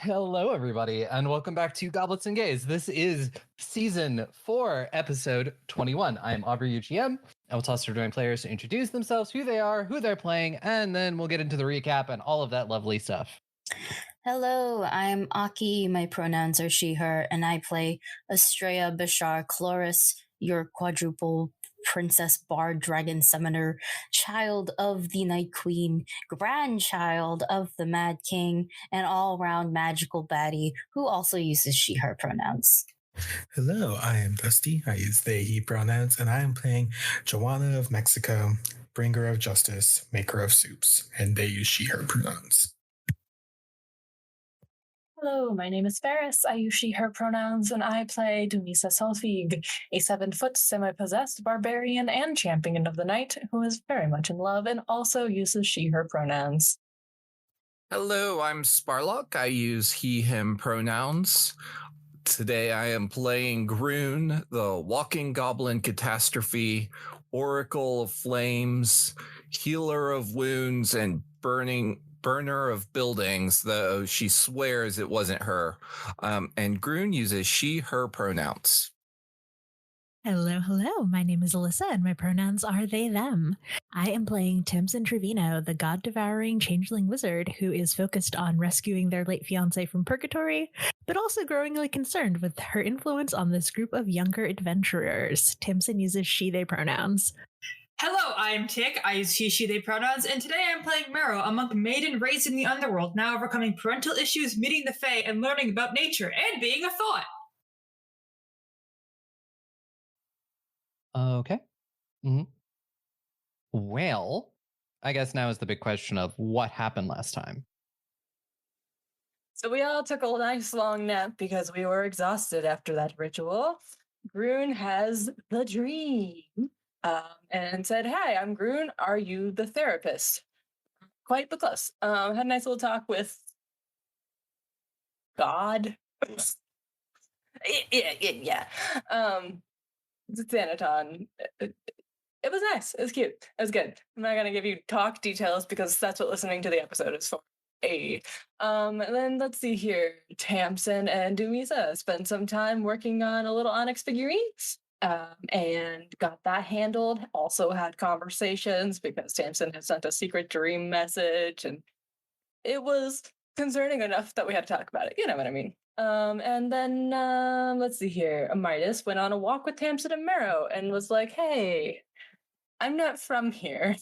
Hello, everybody, and welcome back to Goblets and Gays. This is season 4, episode 21. I am Aubrey UGM. I will toss to join players to introduce themselves, who they are, who they're playing, and then we'll get into the recap and all of that lovely stuff. Hello, I'm Aki. My pronouns are she, her, and I play Astraea Bashar Chloris, your quadruple princess bard dragon summoner, child of the Night Queen, grandchild of the Mad King, and all round magical baddie who also uses she, her pronouns. Hello, I am Dusty. I use they, he pronouns, and I am playing Joanna of Mexico, bringer of justice, maker of soups, and they use she, her pronouns. Hello, my name is Ferris. I use she, her pronouns, and I play Dumisa Solfig, a 7-foot semi-possessed barbarian and champion of the night who is very much in love and also uses she, her pronouns. Hello, I'm Sparlock. I use he, him pronouns. Today I am playing Groon, the walking goblin catastrophe, oracle of flames, healer of wounds, and burner of buildings, though she swears it wasn't her. And Groon uses she, her pronouns. Hello. My name is Alyssa, and my pronouns are they, them. I am playing Tamsin Trevino, the god-devouring changeling wizard who is focused on rescuing their late fiance from purgatory, but also growingly concerned with her influence on this group of younger adventurers. Tamsin uses she, they pronouns. Hello, I am Tick. I use he, she, they pronouns, and today I am playing Marrow, a monk maiden raised in the underworld, now overcoming parental issues, meeting the Fae, and learning about nature, and being a thought. Okay. Well, I guess now is the big question of what happened last time. So we all took a nice long nap because we were exhausted after that ritual. Groon has the dream and said, "Hey, I'm Groon. Are you the therapist?" Quite the close. Had a nice little talk with God. yeah. Xanaton. It was nice. It was cute. It was good. I'm not gonna give you talk details because that's what listening to the episode is for. And then let's see here. Tamsin and Dumisa spent some time working on a little Onyx figurines. And got that handled. Also had conversations because Tamsin had sent a secret dream message, and it was concerning enough that we had to talk about it. You know what I mean? And then let's see here. Amytis went on a walk with Tamsin and Marrow and was like, "Hey, I'm not from here.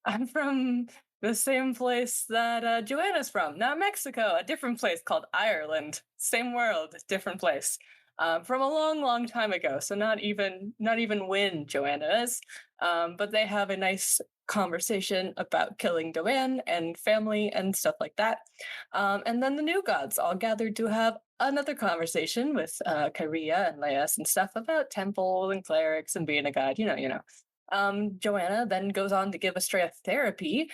I'm from the same place that Joanna's from, not Mexico, a different place called Ireland. Same world, different place. From a long, long time ago. So not even when Joanna is. But they have a nice conversation about killing Joanne and family and stuff like that. And then the new gods all gathered to have another conversation with Kyria and Laius and stuff about temple and clerics and being a god, you know. Joanna then goes on to give Astraea therapy,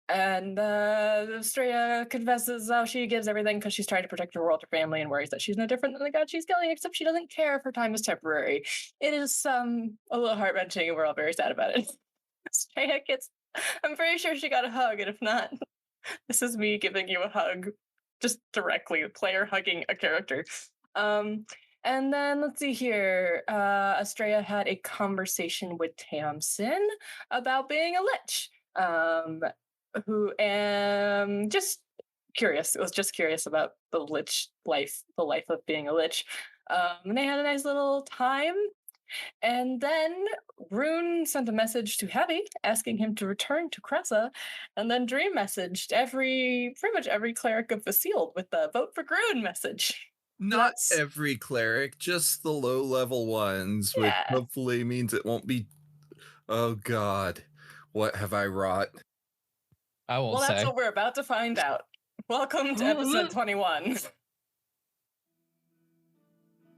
and Astraea confesses how she gives everything because she's trying to protect her world, her family, and worries that she's no different than the god she's killing, except she doesn't care if her time is temporary. It is a little heart-wrenching, and we're all very sad about it. Astraea I'm pretty sure she got a hug, and if not, this is me giving you a hug, just directly, player hugging a character. And then let's see here. Astraea had a conversation with Tamsin about being a lich. Who am just curious. I was just curious about the lich life, the life of being a lich. And they had a nice little time. And then Rune sent a message to Heavy asking him to return to Cressa, and then Dream messaged pretty much every cleric of the Sealed with the vote for Groon message. Not every cleric, just the low-level ones, which hopefully means it won't be... Oh god, what have I wrought? I will say. Well, that's what we're about to find out. Welcome to episode 21.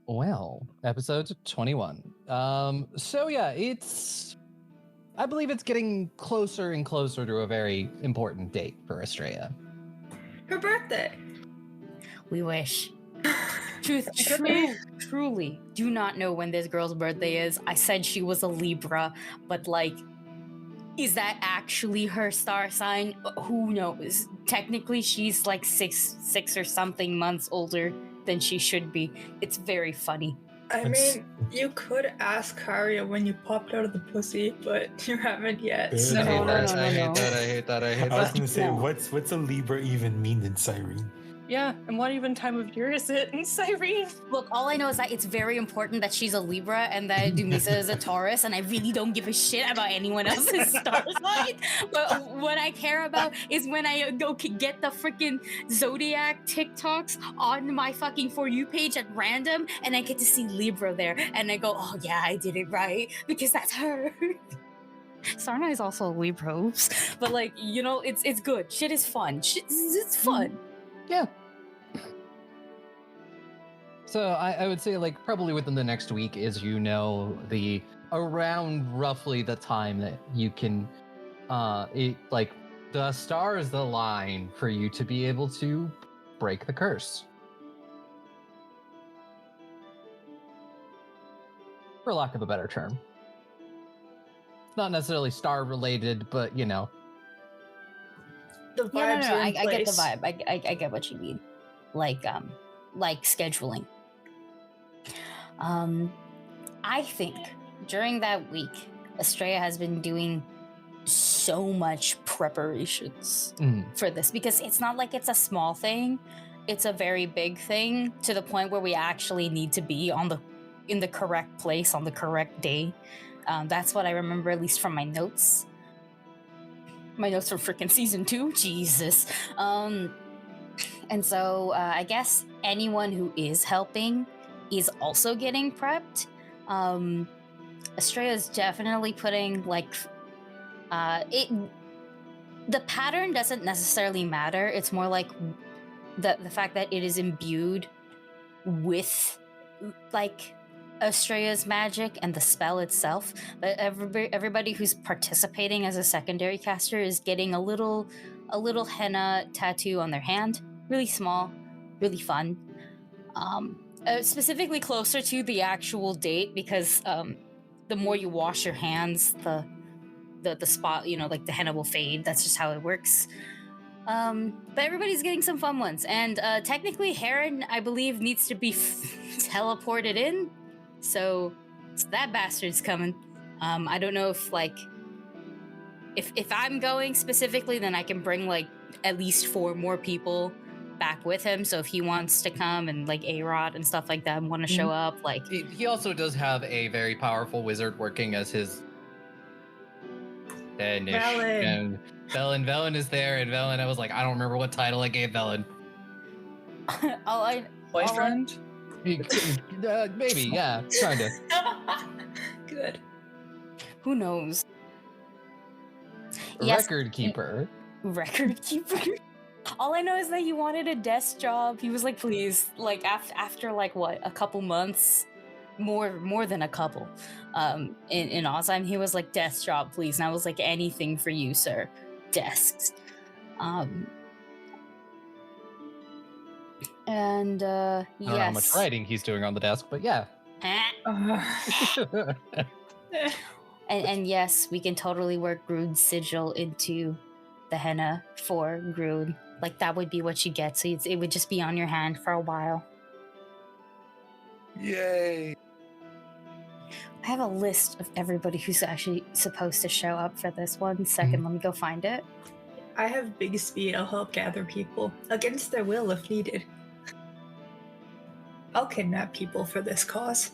Well, episode 21. So yeah, I believe it's getting closer and closer to a very important date for Astraea. Her birthday. We wish. Truly, do not know when this girl's birthday is. I said she was a Libra, but like, Is that actually her star sign? Who knows? Technically, she's like six or something months older than she should be. It's very funny. I mean, you could ask Kyria when you popped out of the pussy, but you haven't yet. I So. I hate No, that. no, I hate no. that. I hate that. I hate I was that. gonna say, No. what's a Libra even mean in Cyrene? Yeah, and what even time of year is it in Cyrene? Look, all I know is that it's very important that she's a Libra and that Dumisa is a Taurus, and I really don't give a shit about anyone else's star sign. But what I care about is when I go get the freaking Zodiac TikToks on my fucking For You page at random, and I get to see Libra there, and I go, oh yeah, I did it right, because that's her. Sarna is also a Libra, oops. But like, you know, it's good. Shit is fun. It's fun. Yeah. So I would say like probably within the next week is the around roughly the time that you can like the stars align for you to be able to break the curse. For lack of a better term. It's not necessarily star related, but The vibes Yeah, no, are in I get the place. vibe. I get what you mean. Like scheduling. I think during that week, Astraea has been doing so much preparations for this, because it's not like it's a small thing. It's a very big thing, to the point where we actually need to be in the correct place on the correct day. That's what I remember, at least from my notes. My notes from freaking season 2. Jesus. And so I guess anyone who is helping is also getting prepped. Astraea is definitely putting the pattern doesn't necessarily matter. It's more like the fact that it is imbued with like Astraea's magic and the spell itself. But everybody who's participating as a secondary caster is getting a little henna tattoo on their hand. Really small, really fun. Specifically closer to the actual date, because the more you wash your hands, the spot, like the henna will fade. That's just how it works. But everybody's getting some fun ones, and technically Heron, I believe, needs to be teleported in, so that bastard's coming. I don't know if if I'm going specifically, then I can bring at least 4 more people back with him. So if he wants to come, and A-Rod and stuff like that want to show up, he also does have a very powerful wizard working as his Danish. Velen. And Velen is there, and Velen, I was like, I don't remember what title I gave Velen. Boyfriend? Maybe, yeah, kind of. Good. Who knows? Yes. Record keeper. Record keeper. All I know is that he wanted a desk job. He was like, please, after what, a couple months, more than a couple, in Ozheim, he was like, desk job, please. And I was like, anything for you, sir. Desks. And I don't know how much yes. writing he's doing on the desk, but yeah. And yes, we can totally work Groon's sigil into the henna for Groon. That would be what you get. So it would just be on your hand for a while. Yay! I have a list of everybody who's actually supposed to show up for this. 1 second, let me go find it. I have big speed. I'll help gather people against their will if needed. I'll kidnap people for this cause.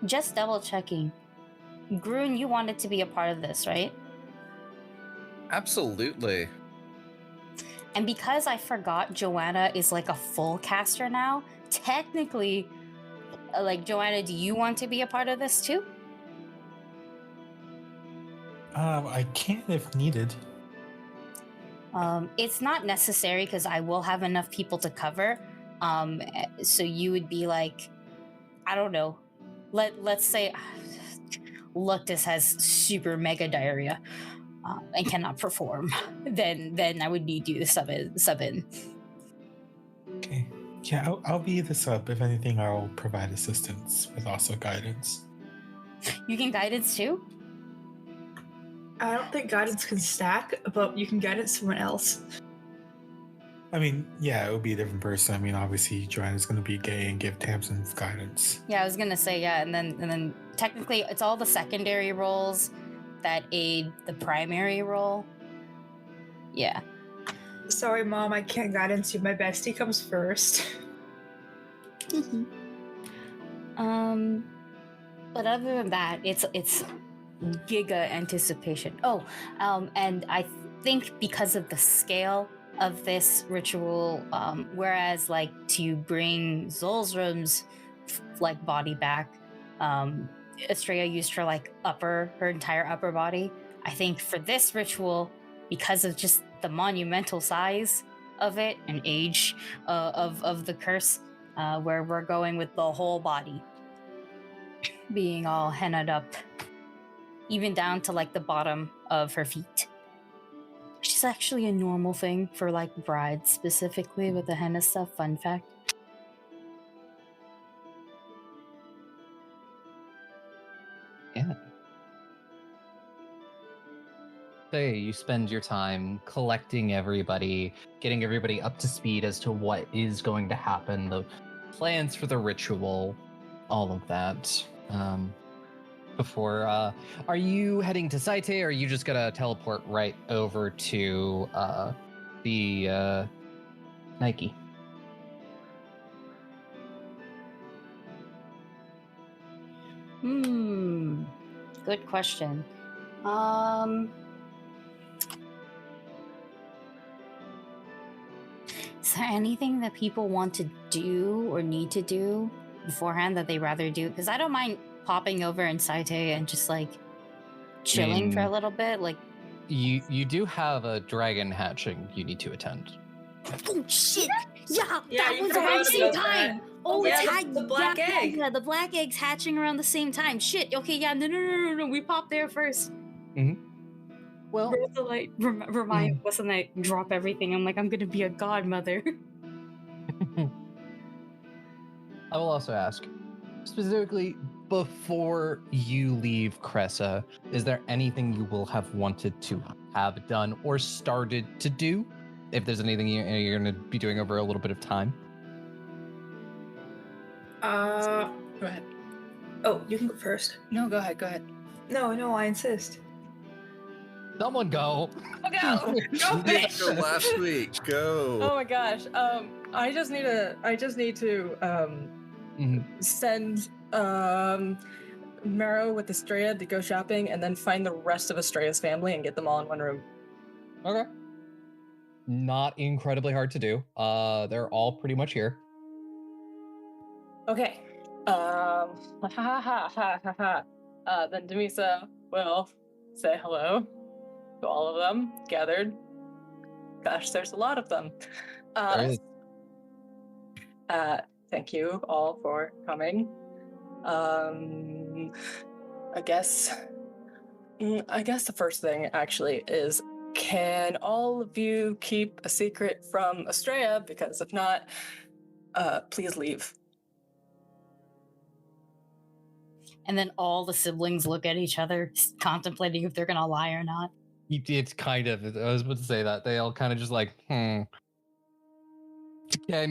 Just double checking. Groon, you wanted to be a part of this, right? Absolutely. And because I forgot Joanna is a full caster now, technically, Joanna, do you want to be a part of this too? I can if needed. It's not necessary, because I will have enough people to cover. So you would be I don't know. Let's say Luctus has super mega diarrhea and cannot perform. Then I would need you to sub in. Okay. Yeah, I'll be the sub. If anything, I'll provide assistance with also guidance. You can guidance too? I don't think guidance can stack, but you can guidance someone else. I mean, yeah, it would be a different person. I mean, obviously, Joanna's going to be gay and give Tamsin guidance. Yeah, I was gonna say yeah, and then technically it's all the secondary roles that aid the primary role. Yeah. Sorry, Mom, I can't guidance you. My bestie comes first. But other than that, it's giga anticipation. Oh, and I think because of the scale of this ritual, whereas like to bring Zulzrum's like body back, Astraea used her like her entire upper body. I think for this ritual, because of just the monumental size of it and age of the curse, where we're going with the whole body being all hennaed up, even down to like the bottom of her feet. Which is actually a normal thing for like brides specifically with the henna stuff. Fun fact. Yeah. So you spend your time collecting everybody, getting everybody up to speed as to what is going to happen, the plans for the ritual, all of that. Before, are you heading to Saite, or are you just gonna teleport right over to the Nike? Good question. Is there anything that people want to do or need to do beforehand that they rather do? Because I don't mind popping over in Saite and just like chilling for a little bit. Like, you do have a dragon hatching you need to attend. oh shit! Yeah, Yeah, that you was forgot around the same about time. that. Oh, Yeah, it's the black egg. Yeah, the black eggs hatching around the same time. Shit. Okay, yeah, no. We popped there first. Well, Where's the light? Remind us, and I drop everything. I'm like, I'm gonna be a godmother. I will also ask, specifically before you leave Cressa, is there anything you will have wanted to have done or started to do? If there's anything you're going to be doing over a little bit of time? Go ahead. Oh, you can go first. No, go ahead. No, I insist. Someone go. Oh, go! Go, You did bitch! go last week. Go. Oh my gosh. I just need to send Marrow with Astraea to go shopping and then find the rest of Astraea's family and get them all in one room. Okay. Not incredibly hard to do. They're all pretty much here. Okay. Then Dumisa will say hello to all of them gathered. Gosh, there's a lot of them. There is. Thank you all for coming. I guess the first thing actually is, can all of you keep a secret from Astraea? Because if not, please leave. And then all the siblings look at each other, contemplating if they're gonna lie or not. It's kind of, I was about to say that. They all kind of just like, Can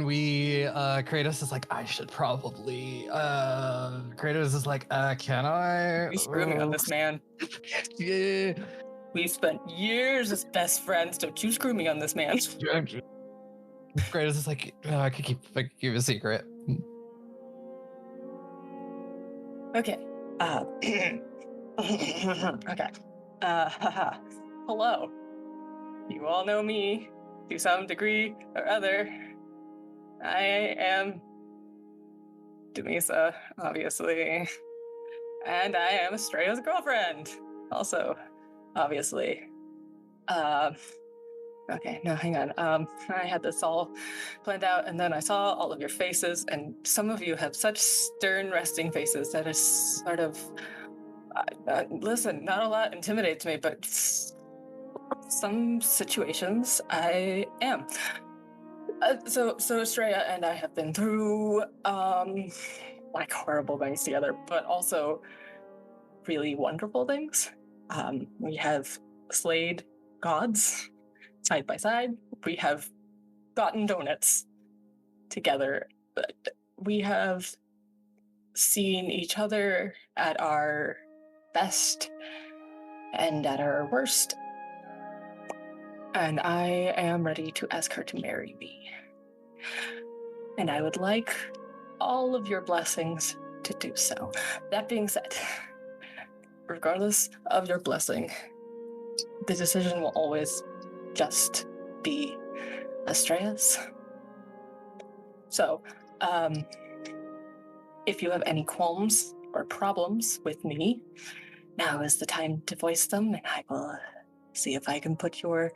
we, Kratos is like, I should probably, Kratos is like, can I? You screw me on this, man. Yeah. We've spent years as best friends. Don't you screw me on this, man. Kratos is like, I could keep a secret. Okay. Okay. Hello. You all know me to some degree or other. I am Dumisa, obviously. And I am Astraea's girlfriend, also, obviously. Okay, no, hang on. I had this all planned out, and then I saw all of your faces, and some of you have such stern, resting faces that is sort of... listen, not a lot intimidates me, but some situations I am. So Astraea and I have been through like horrible things together, but also really wonderful things. We have slayed gods side by side. We have gotten donuts together. We have seen each other at our best and at our worst. And I am ready to ask her to marry me. And I would like all of your blessings to do so. That being said, regardless of your blessing, the decision will always just be Astraea's. So, if you have any qualms or problems with me, now is the time to voice them, and I will see if I can put your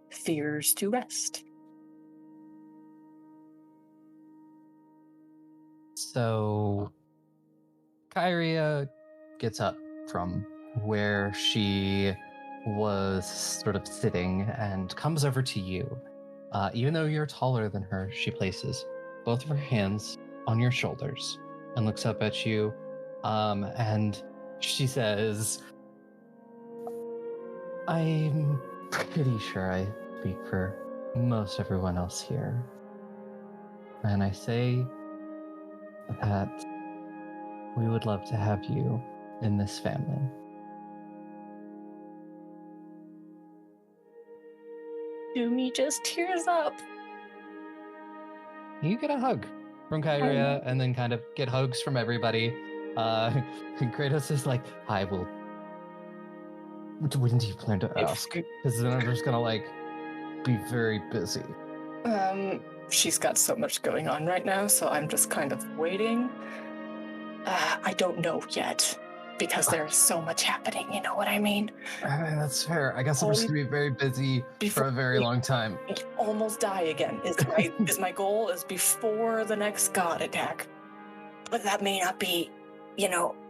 fears to rest. So, Kyria gets up from where she was sort of sitting and comes over to you. Even though you're taller than her, she places both of her hands on your shoulders and looks up at you. And she says, I'm pretty sure I speak for most everyone else here. And I say that we would love to have you in this family. Doomy just tears up. You get a hug from Kyria and then kind of get hugs from everybody. And Kratos is like, I will. When do you plan to ask? Because then I'm just gonna like be very busy. She's got so much going on right now, so I'm just kind of waiting. I don't know yet, because there's so much happening, you know what I mean? That's fair. I guess I'm just gonna be very busy for a very long time. Almost die again is my goal, is before the next god attack. But that may not be,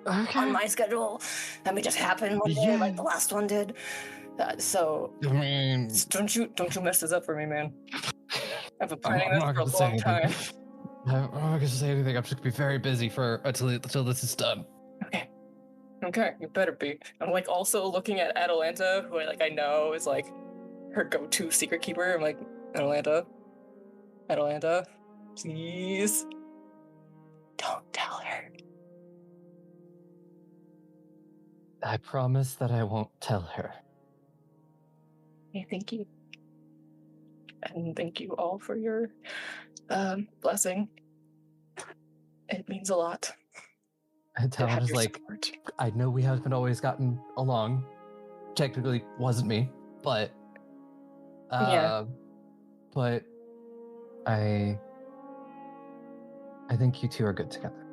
on my schedule. That may just happen one day like the last one did. So I mean, don't you mess this up for me, man. I've been planning this for a long time. I'm not gonna say anything. I'm just gonna be very busy until this is done. Okay, you better be. I'm like also looking at Atalanta, who I know is like her go-to secret keeper. I'm like, Atalanta, please don't tell her. I promise that I won't tell her. Okay, thank you. And thank you all for your blessing. It means a lot. And Talon's like, support. I know we haven't always gotten along. Technically, wasn't me, but but I think you two are good together.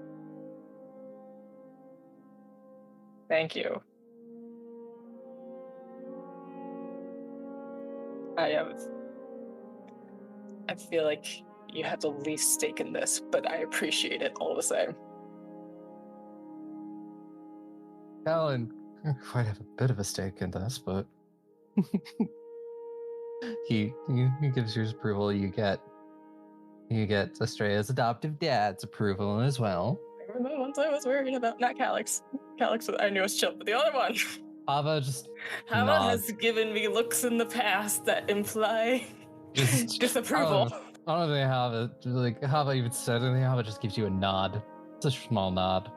Thank you. I feel like you have the least stake in this, but I appreciate it all the same. Talon might have a bit of a stake in this, but he gives you his approval. You get Astraea's adoptive dad's approval as well. They were the ones I was worried about, not Calix. Calix I knew was chill, but the other one. Ava just Hava nods. has given me looks in the past that imply Just disapproval. I don't think Hava even said anything. Hava just gives you a nod. It's a small nod.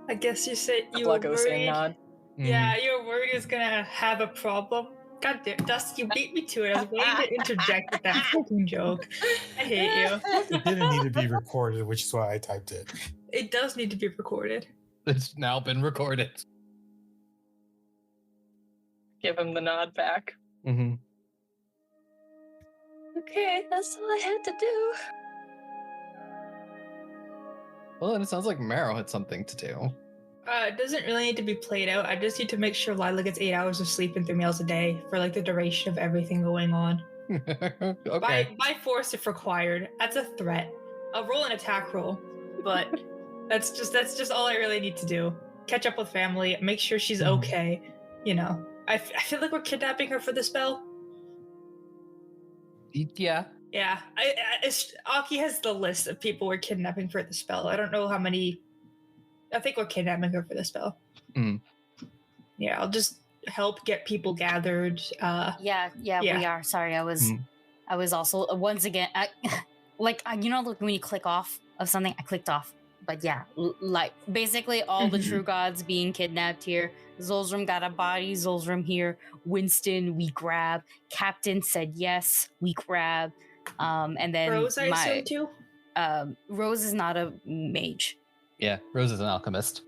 I guess you said A you were Blagosian worried. nod. Yeah, you were worried it was gonna have a problem. God damn, Dusty, you beat me to it. I was waiting to interject with that fucking joke. I hate you. It didn't need to be recorded, which is why I typed it. It does need to be recorded. It's now been recorded. Give him the nod back. Mm-hmm. Okay, that's all I had to do. Well, and it sounds like Marrow had something to do. It doesn't really need to be played out. I just need to make sure Lila gets 8 hours of sleep and 3 meals a day for the duration of everything going on. Okay. By force if required. That's a threat. I'll roll an attack roll, but that's just all I really need to do. Catch up with family, make sure she's okay. I feel like we're kidnapping her for the spell. Yeah, Yeah, Aki has the list of people we're kidnapping for the spell. I don't know how many. I think we're kidnapping her for the spell. Mm. Yeah, I'll just help get people gathered. Yeah, we are. Sorry, I was also once again like when you click off of something, I clicked off. But yeah, like basically all the true gods being kidnapped here. Zulzrum got a body. Zulzrum here. Winston, we grab. Captain said yes, we grab. And then Rose, I assume too. Rose is not a mage. Yeah, Rose is an alchemist.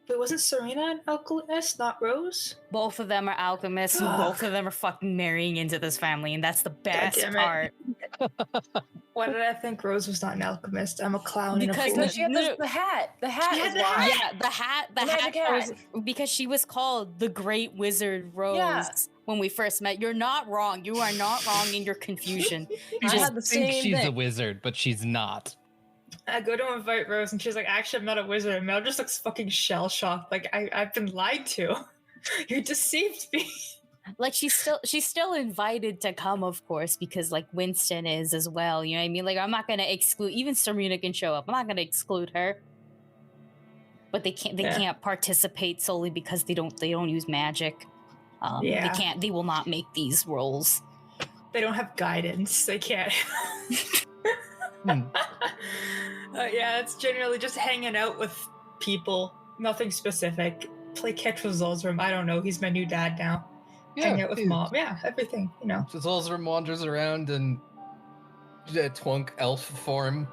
But wasn't Serena an alchemist, not Rose? Both of them are alchemists. Both of them are fucking marrying into this family, and that's the best part. Why did I think Rose was not an alchemist? I'm a clown. Because she had the hat. The hat is why. Yeah, the hat was because she was called the Great Wizard Rose when we first met. You're not wrong. You are not wrong in your confusion. People think she's a wizard, but she's not. I go to invite Rose, and she's like, "Actually, I'm not a wizard." And Mel just looks fucking shell shocked. Like I've been lied to. You deceived me. Like she's still invited to come, of course, because like Winston is as well. You know what I mean? Like I'm not gonna exclude. Even Serena can show up. I'm not gonna exclude her. But they can't participate solely because they don't use magic. They will not make these rolls. They don't have guidance. They can't. Yeah, it's generally just hanging out with people. Nothing specific. Play catch with Zulzrum. I don't know. He's my new dad now. Hang out with mom. Yeah, everything, you know. So Zulzrum wanders around in twunk elf form.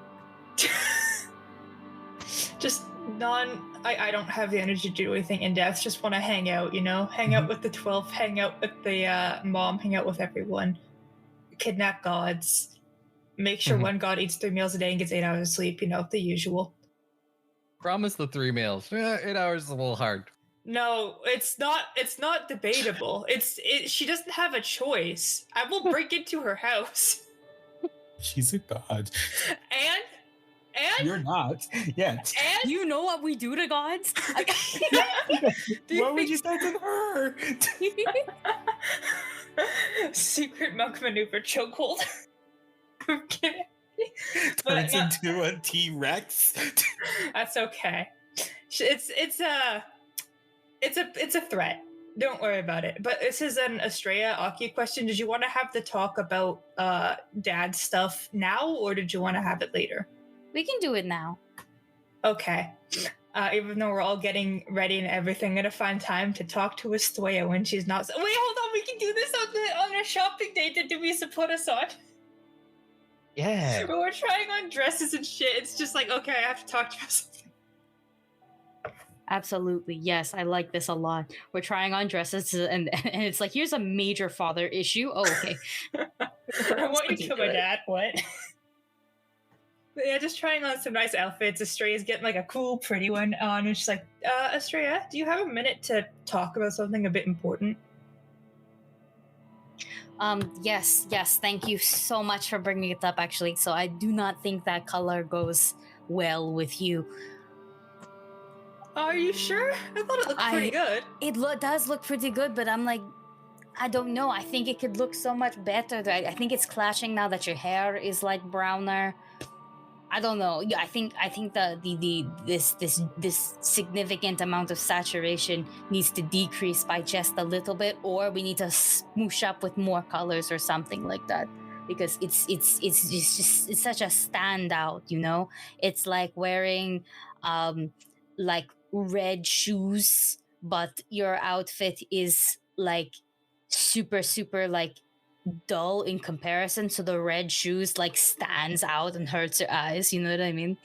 Just I don't have the energy to do anything in depth. Just want to hang out, you know? Hang out with the 12, hang out with the mom, hang out with everyone. Kidnap gods. Make sure one god eats 3 meals a day and gets 8 hours of sleep, you know, the usual. Promise the 3 meals. 8 hours is a little hard. No, it's not debatable. She doesn't have a choice. I will break into her house. She's a god. And you're not yet. And you know what we do to gods? Why would you start with her? Secret monk maneuver chokehold. Turns into a T-Rex. That's okay. It's a threat. Don't worry about it. But this is an Astraea Aki question. Did you want to have the talk about dad stuff now, or did you want to have it later? We can do it now. Okay. Even though we're all getting ready and everything, I'm gonna find time to talk to Astraea when she's not. Wait, hold on. We can do this on a shopping date that Dumisa put us on. Yeah. But we're trying on dresses and shit. It's just like, okay, I have to talk to you. Absolutely. Yes, I like this a lot. We're trying on dresses and it's like, here's a major father issue. Oh, okay. I want you to kill my dad. What? But yeah, just trying on some nice outfits. Astraea's getting like a cool, pretty one on. And she's like, Astraea, do you have a minute to talk about something a bit important? Yes. Thank you so much for bringing it up, actually. So I do not think that color goes well with you. Are you sure? I thought it looked pretty good. It does look pretty good, but I'm like, I don't know. I think it could look so much better. I think it's clashing now that your hair is like browner. I don't know. Yeah, I think this significant amount of saturation needs to decrease by just a little bit, or we need to smoosh up with more colors or something like that. Because it's such a standout, you know. It's like wearing like red shoes, but your outfit is like super like dull in comparison, so the red shoes like stands out and hurts your eyes, you know what I mean?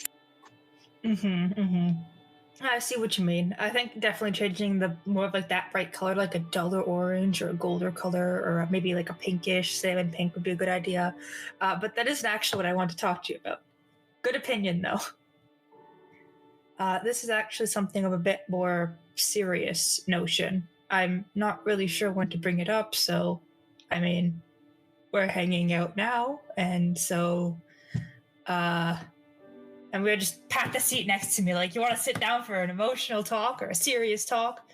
I see what you mean. I think definitely changing the more of like that bright color, like a duller orange or a golder color, or maybe like a pinkish salmon pink would be a good idea. But that isn't actually what I want to talk to you about. Good opinion though. This is actually something of a bit more serious notion. I'm not really sure when to bring it up, so I mean, we're hanging out now, and so and we'll just pat the seat next to me like, you want to sit down for an emotional talk or a serious talk?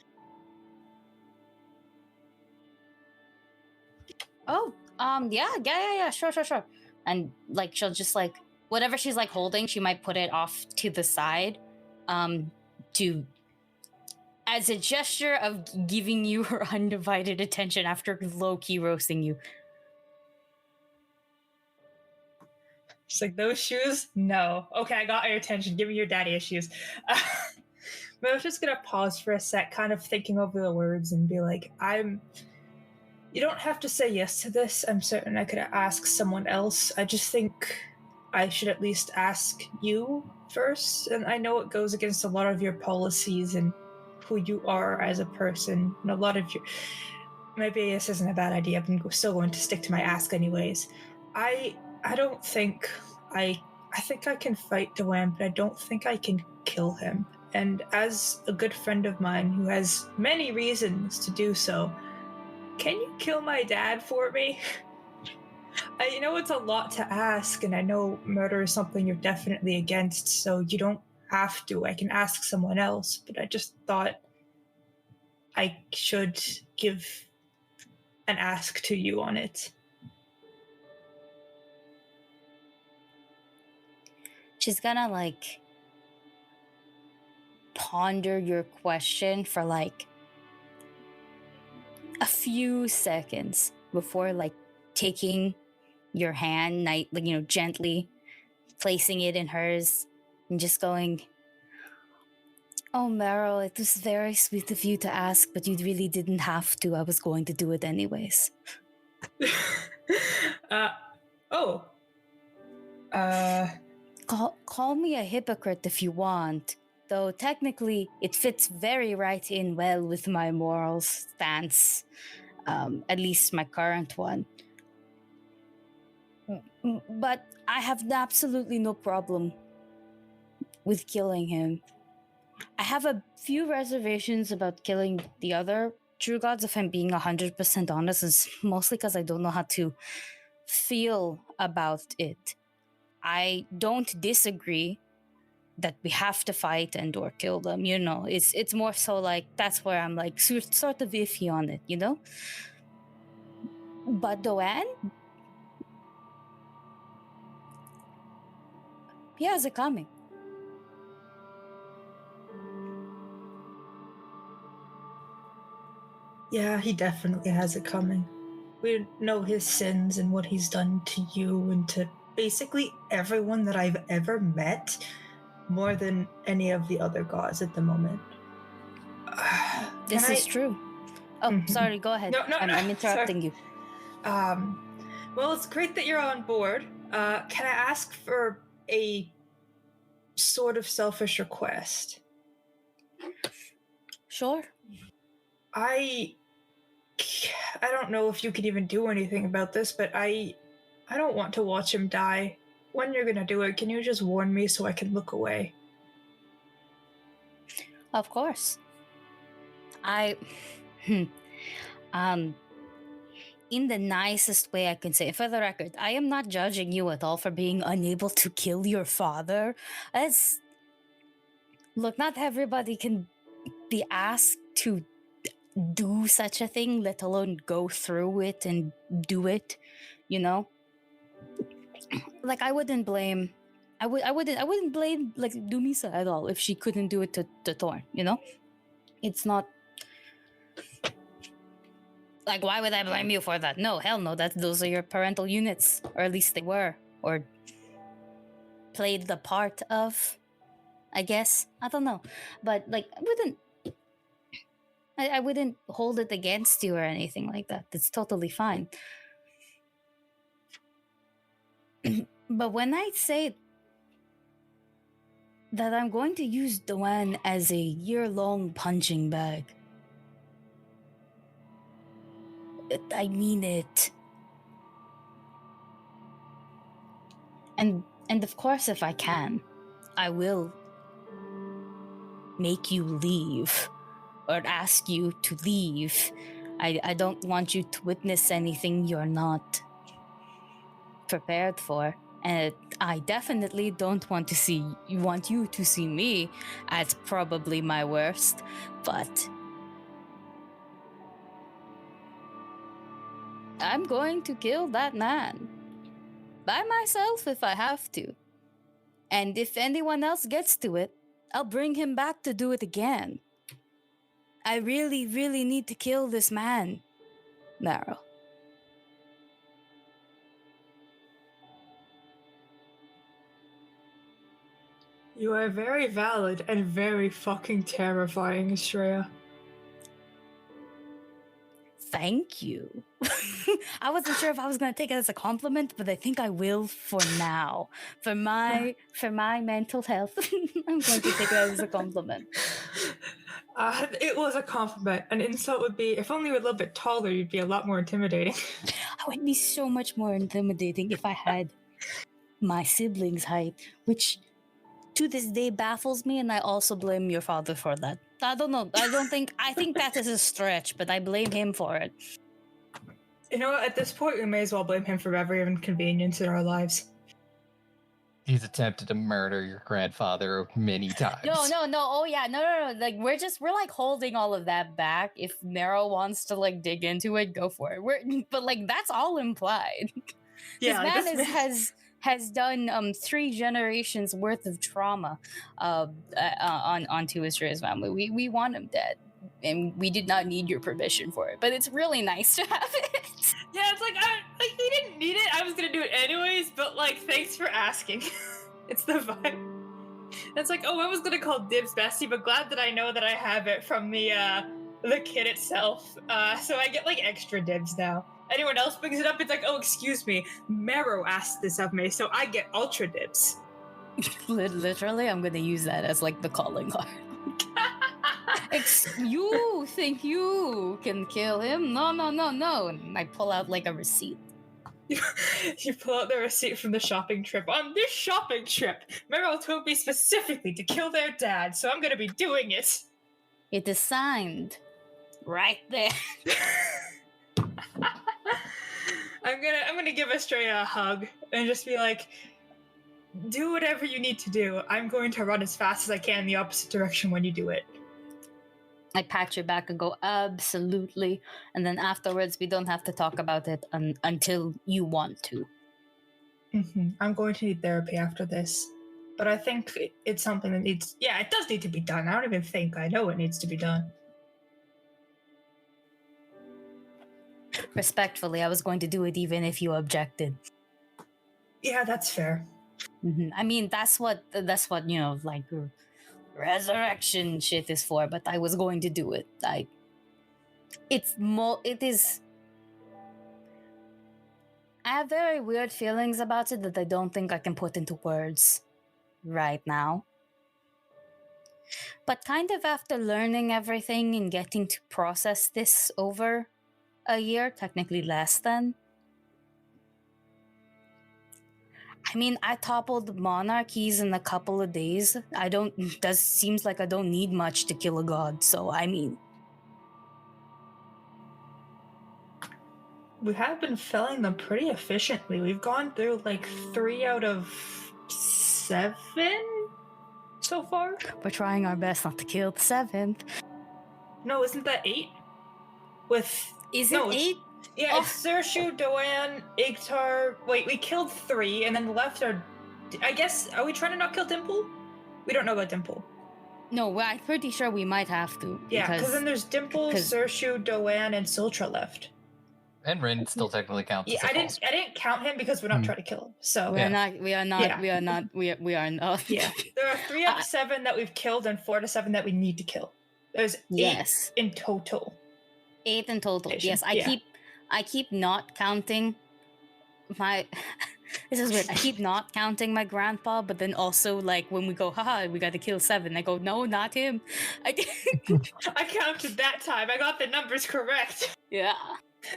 Oh, Yeah, sure. And like she'll just like whatever she's like holding, she might put it off to the side, to as a gesture of giving you her undivided attention after low-key roasting you. She's like, those shoes? No. Okay, I got your attention. Give me your daddy issues. But I was just gonna pause for a sec, kind of thinking over the words and be like, you don't have to say yes to this. I'm certain I could ask someone else. I just think I should at least ask you first. And I know it goes against a lot of your policies and who you are as a person, and a lot of your. Maybe this isn't a bad idea, but I'm still going to stick to my ask anyways. I don't think I think I can fight Dewan, but I don't think I can kill him. And as a good friend of mine who has many reasons to do so, can you kill my dad for me? I know it's a lot to ask, and I know murder is something you're definitely against, so you don't have to. I can ask someone else, but I just thought I should give an ask to you on it. She's gonna like ponder your question for like a few seconds before like taking your hand, like gently placing it in hers and just going, "Oh, Meryl, it was very sweet of you to ask, but you really didn't have to. I was going to do it anyways." Call me a hypocrite if you want, though technically it fits very right in well with my moral stance, at least my current one. But I have absolutely no problem with killing him. I have a few reservations about killing the other true gods, if I'm being 100% honest. It's mostly because I don't know how to feel about it. I don't disagree that we have to fight and or kill them, It's more so like, that's where I'm like sort of iffy on it, But Doan? He has it coming. Yeah, he definitely has it coming. We know his sins and what he's done to you and to basically everyone that I've ever met, more than any of the other gods at the moment. This is true. Oh, sorry, go ahead. No, I'm interrupting you. Well, it's great that you're on board. Can I ask for a sort of selfish request? Sure. I don't know if you could even do anything about this, but I don't want to watch him die. When you're gonna do it, can you just warn me so I can look away? Of course. In the nicest way I can say, for the record, I am not judging you at all for being unable to kill your father. Look, not everybody can be asked to do such a thing, let alone go through it and do it, Like I wouldn't blame like Dumisa at all if she couldn't do it to Thorn, It's not like, why would I blame you for that? No, hell no, those are your parental units, or at least they were, or played the part of, I guess. I don't know, but like I wouldn't hold it against you or anything like that. It's totally fine. But when I say that I'm going to use Dewan as a year-long punching bag, I mean it. And of course, if I can, I will make you leave, or ask you to leave. I don't want you to witness anything you're not prepared for. And I definitely don't want you to see me as probably my worst, but I'm going to kill that man. By myself if I have to. And if anyone else gets to it, I'll bring him back to do it again. I really, really need to kill this man, Marrow. You are very valid and very fucking terrifying, Astraea. Thank you. I wasn't sure if I was going to take it as a compliment, but I think I will for now. For my mental health, I'm going to take it as a compliment. It was a compliment. An insult would be, if only you were a little bit taller, you'd be a lot more intimidating. I would be so much more intimidating if I had my siblings' height, which to this day baffles me, and I also blame your father for that. I don't know. I think that is a stretch, but I blame him for it. You know, at this point, we may as well blame him for every inconvenience in our lives. He's attempted to murder your grandfather many times. No. Oh yeah, no. Like we're like holding all of that back. If Marrow wants to like dig into it, go for it. But like that's all implied. Yeah, this man has done 3 generations worth of trauma onto Astraea's family. We want him dead, and we did not need your permission for it. But it's really nice to have it. Yeah, it's like he didn't need it. I was gonna do it anyways, but like, thanks for asking. It's the vibe. It's like, oh, I was gonna call dibs bestie, but glad that I know that I have it from the kid itself. So I get like extra dibs now. Anyone else brings it up, it's like, oh, excuse me, Marrow asked this of me, so I get ultra dibs. Literally, I'm gonna use that as like the calling card. You think you can kill him? No. And I pull out like a receipt. You pull out the receipt from the shopping trip. On this shopping trip, Marrow told me specifically to kill their dad, so I'm gonna be doing it. It is signed right there. I'm gonna give Astraea a hug and just be like, do whatever you need to do. I'm going to run as fast as I can in the opposite direction when you do it. I pat your back and go, absolutely. And then afterwards, we don't have to talk about it until you want to. Mm-hmm. I'm going to need therapy after this. But I think it's something that it does need to be done. I don't even think I know it needs to be done. Respectfully, I was going to do it even if you objected. Yeah, that's fair. Mm-hmm. I mean, that's what like resurrection shit is for. But I was going to do it. It is. I have very weird feelings about it that I don't think I can put into words right now. But kind of after learning everything and getting to process this over a year, technically less than. I mean, I toppled monarchies in a couple of days. Seems like I don't need much to kill a god, so I mean. We have been felling them pretty efficiently. We've gone through like 3 out of 7 so far. We're trying our best not to kill the 7th. No, isn't that 8? Is it 8? Yeah, it's Sershu, Doan, Igtar. Wait, we killed 3, and then left are. I guess, are we trying to not kill Dimple? We don't know about Dimple. No, I'm pretty sure we might have to. Yeah, because then there's Dimple, Sershu, Doan, and Sultra left. And Rin still technically counts. Yeah, I didn't count him because we're not trying to kill him. So we are not. Yeah. There are 3 out of 7 that we've killed and 4 to 7 that we need to kill. There's 8 in total. 8 in total. Yes, I keep not counting my. This is weird. I keep not counting my grandpa, but then also like when we go, haha, we got to kill 7. I go, no, not him. I counted that time. I got the numbers correct. Yeah.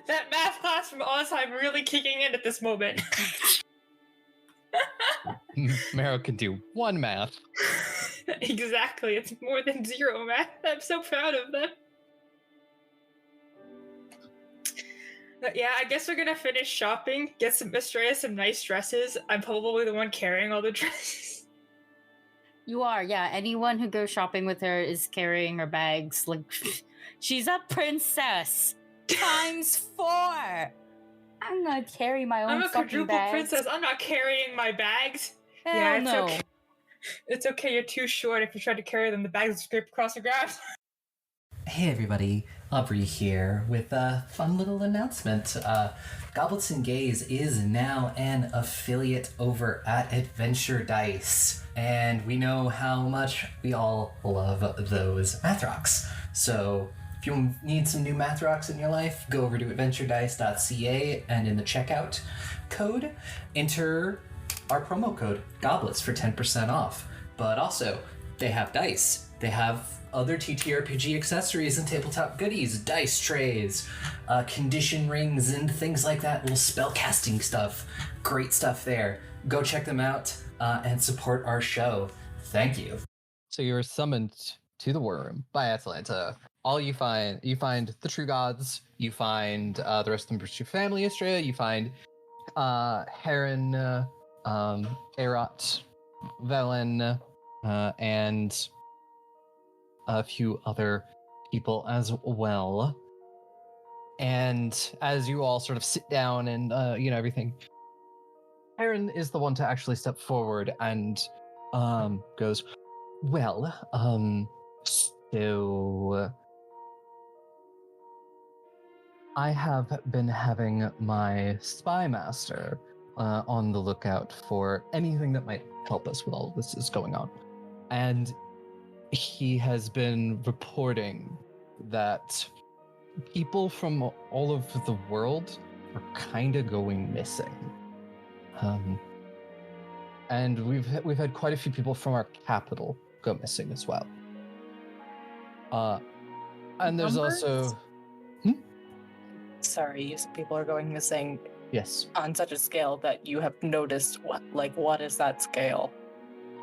That math class from Ozheim really kicking in at this moment. Marrow can do 1 math. Exactly. It's more than 0 math. I'm so proud of them. But yeah, I guess we're gonna finish shopping, get Astraea some nice dresses. I'm probably the one carrying all the dresses. You are, yeah. Anyone who goes shopping with her is carrying her bags. Like, she's a princess. ×4. I'm gonna carry my own I'm a fucking quadruple bags. princess. I'm not carrying my bags. Hell Yeah, it's no. okay. It's okay, you're too short. If you try to carry them, the bags will scrape across the ground. Hey everybody, Aubrey here with a fun little announcement. Goblets and Gaze is now an affiliate over at Adventure Dice, and we know how much we all love those math rocks. So if you need some new math rocks in your life, go over to adventuredice.ca and in the checkout code, enter our promo code GOBLETS for 10% off. But also, they have dice. They have other TTRPG accessories and tabletop goodies, dice trays, condition rings, and things like that, little spell casting stuff. Great stuff there. Go check them out and support our show. Thank you. So you were summoned to the War Room by Atalanta. All you find the true gods, you find the rest of the true family, Astraea, you find Heron, Erot, Velen, and a few other people as well. And as you all sort of sit down and everything, Heron is the one to actually step forward and goes, well, so I have been having my spy master on the lookout for anything that might help us with all this is going on. And he has been reporting that people from all over the world are kind of going missing. And we've had quite a few people from our capital go missing as well. And there's Numbers? also... Sorry, you said people are going missing Yes. on such a scale that you have noticed. What is that scale?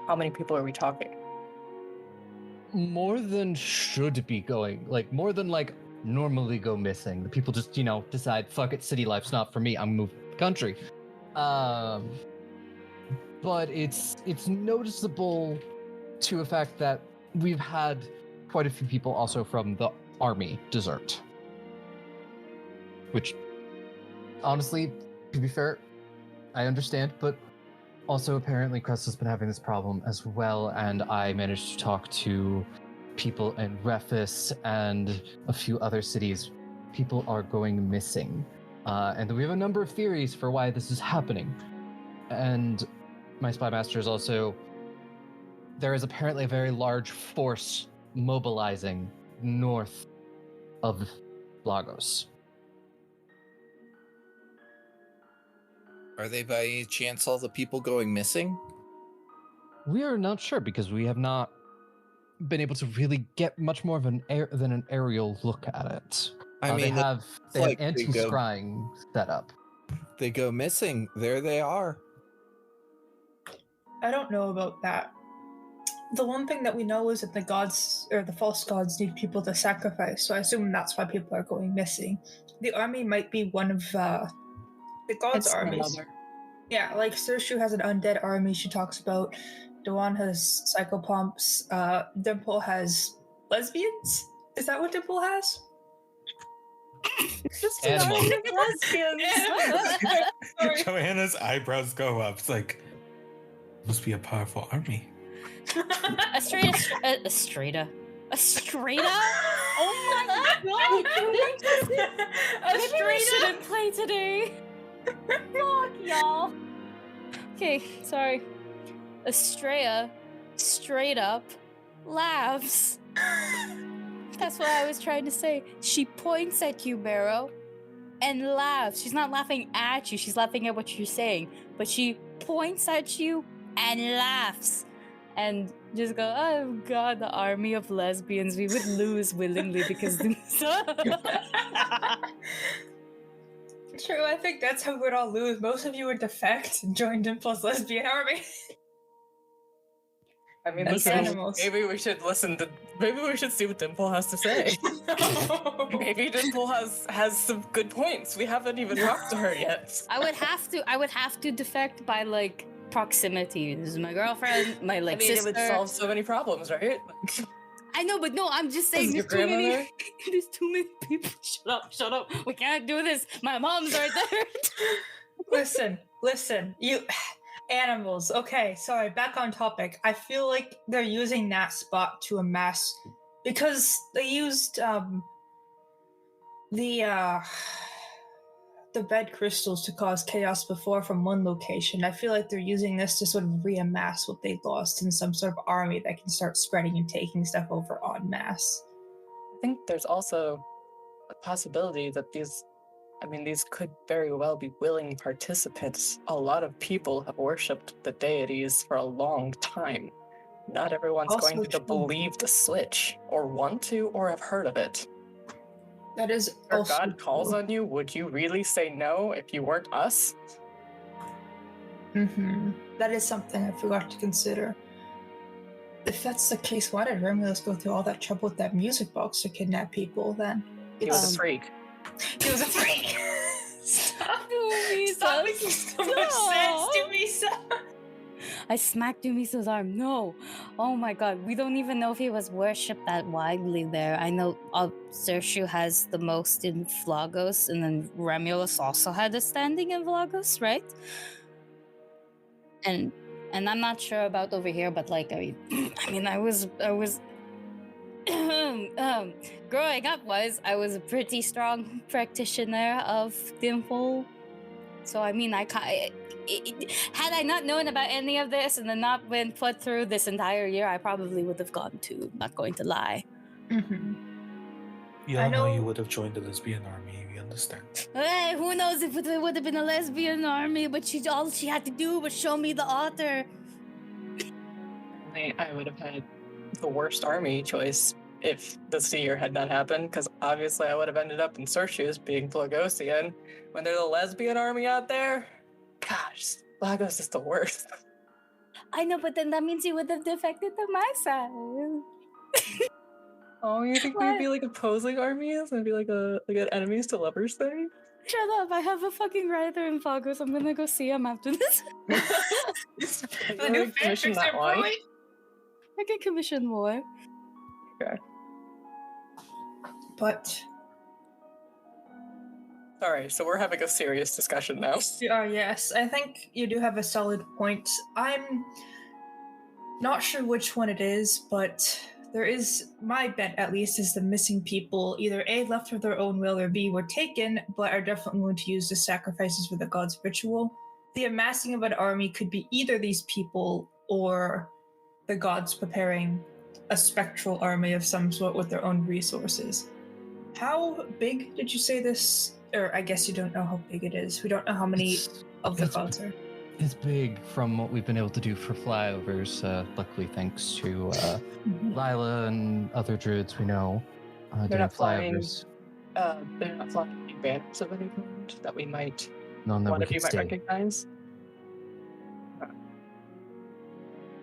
How many people are we talking? More than should be going, more than normally go missing. The people just, decide, fuck it, city life's not for me, I'm moving to the country. But it's noticeable to a fact that we've had quite a few people also from the army desert. Which, honestly, to be fair, I understand, but also, apparently, Crest has been having this problem as well, and I managed to talk to people in Refus and a few other cities. People are going missing. And we have a number of theories for why this is happening. And my spy master is also... There is apparently a very large force mobilizing north of Lagos. Are they by any chance all the people going missing? We are not sure because we have not been able to really get much more of an aerial look at it. I mean, they have like they anti-scrying set up. They go missing. There they are. I don't know about that. The one thing that we know is that the gods, or the false gods, need people to sacrifice, so I assume that's why people are going missing. The army might be one of the gods' armies. Another. Yeah, like Sershu has an undead army she talks about. Dawan has psychopomps. Dimple has lesbians? Is that what Dimple has? Just Animal. lesbians. Sorry. Joanna's eyebrows go up. It's like, must be a powerful army. Astraea? Oh my god! Maybe we shouldn't play today. Fuck y'all. Okay, sorry. Astraea straight up laughs. That's what I was trying to say. She points at you, Marrow, and laughs. She's not laughing at you, she's laughing at what you're saying. But she points at you and laughs. And just go, oh god, the army of lesbians. We would lose willingly because True, I think that's how we'd all lose. Most of you would defect and join Dimple's lesbian army. I mean, That's listen, animals. maybe we should see what Dimple has to say. Maybe Dimple has some good points. We haven't even talked to her yet. I would have to defect by proximity. This is my girlfriend, my I mean, sister. it would solve so many problems, right? I know, but no, I'm just Is saying your there's too many. grandmother? There's too many people. Shut up. We can't do this. My mom's right there. Listen, you animals. Okay, sorry, back on topic. I feel like they're using that spot to amass because they used the bed crystals to cause chaos before from one location. I feel like they're using this to sort of reamass what they lost in some sort of army that can start spreading and taking stuff over en masse. I think there's also a possibility that these could very well be willing participants. A lot of people have worshipped the deities for a long time. Not everyone's Also going to true. believe the switch, or want to, or have heard of it. That is If also God calls true. on you, would you really say no if you weren't us? That is something I forgot to consider. If that's the case, why did Romulus go through all that trouble with that music box to kidnap people then? He was a freak. He was a freak! Stop! Dumisa, Stop making so much sense, Dumisa! I smacked Dumisa's arm. No. Oh my god. We don't even know if he was worshipped that widely there. I know Sershu has the most in Vlagos, and then Romulus also had a standing in Vlagos, right? And I'm not sure about over here, but like I was growing up I was a pretty strong practitioner of Dimple. So I mean, had I not known about any of this and then not been put through this entire year, I probably would have gone to. Not going to lie. We all know you would have joined the lesbian army. We understand. Hey, who knows if it would have been a lesbian army? But all she had to do was show me the author. I would have had the worst army choice if the Seer had not happened, because obviously I would have ended up in Sershu's being Plagosian. When there's a lesbian army out there, gosh, Lagos is the worst. I know, but then that means you would have defected to my side. Oh, you think we would be like opposing armies and be like an enemies to lovers thing? Shut up! I have a fucking writer in Lagos. I'm gonna go see him after this. The new fanfics are brewing. I can commission more. Okay. But Alright, so we're having a serious discussion now. yes, I think you do have a solid point. I'm not sure which one it is, but there is, my bet at least, is the missing people either A, left of their own will, or B, were taken, but are definitely going to use the sacrifices for the gods' ritual. The amassing of an army could be either these people or the gods preparing a spectral army of some sort with their own resources. How big did you say this? Or I guess you don't know how big it is. We don't know how many of the gods are. It's big from what we've been able to do for flyovers, luckily thanks to Lila and other druids we know. They're not flying. Flyovers. They're not flying banners of any kind that we might, No, one we of you could might stay. recognize.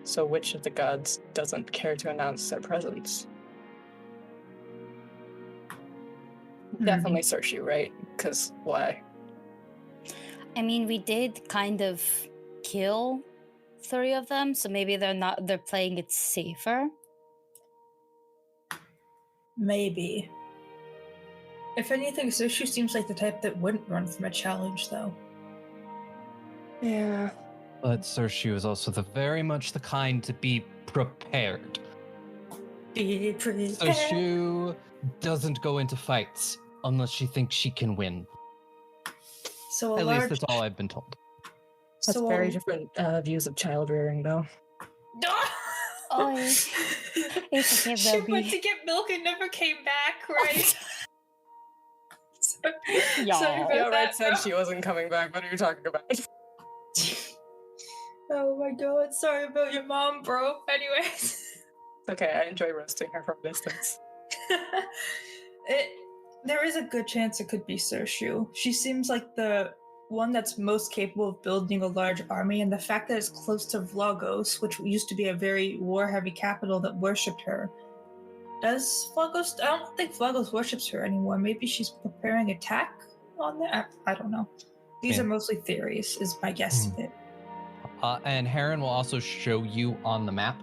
So which of the gods doesn't care to announce their presence? Definitely Sershu, right? Because why? I mean, we did kind of kill 3 of them, so maybe they're playing it safer. Maybe. If anything, Sershu seems like the type that wouldn't run from a challenge, though. Yeah. But Sershu is also very much the kind to be prepared. Be prepared. Sershu doesn't go into fights unless she thinks she can win. So At least that's all I've been told. That's very different views of child rearing, though. Oh, it's okay, She baby. went to get milk and never came back, right? Sorry Y'all. about Yeah, Red that, said bro. she wasn't coming back. What are you talking about? Oh my god, sorry about your mom, bro. Anyways. Okay, I enjoy roasting her from a distance. There is a good chance it could be Sershu. She seems like the one that's most capable of building a large army, and the fact that it's close to Vlagos, which used to be a very war-heavy capital that worshipped her. Does Vlagos... I don't think Vlagos worships her anymore. Maybe she's preparing attack on there? I don't know. These are mostly theories, is my guess of it. And Heron will also show you on the map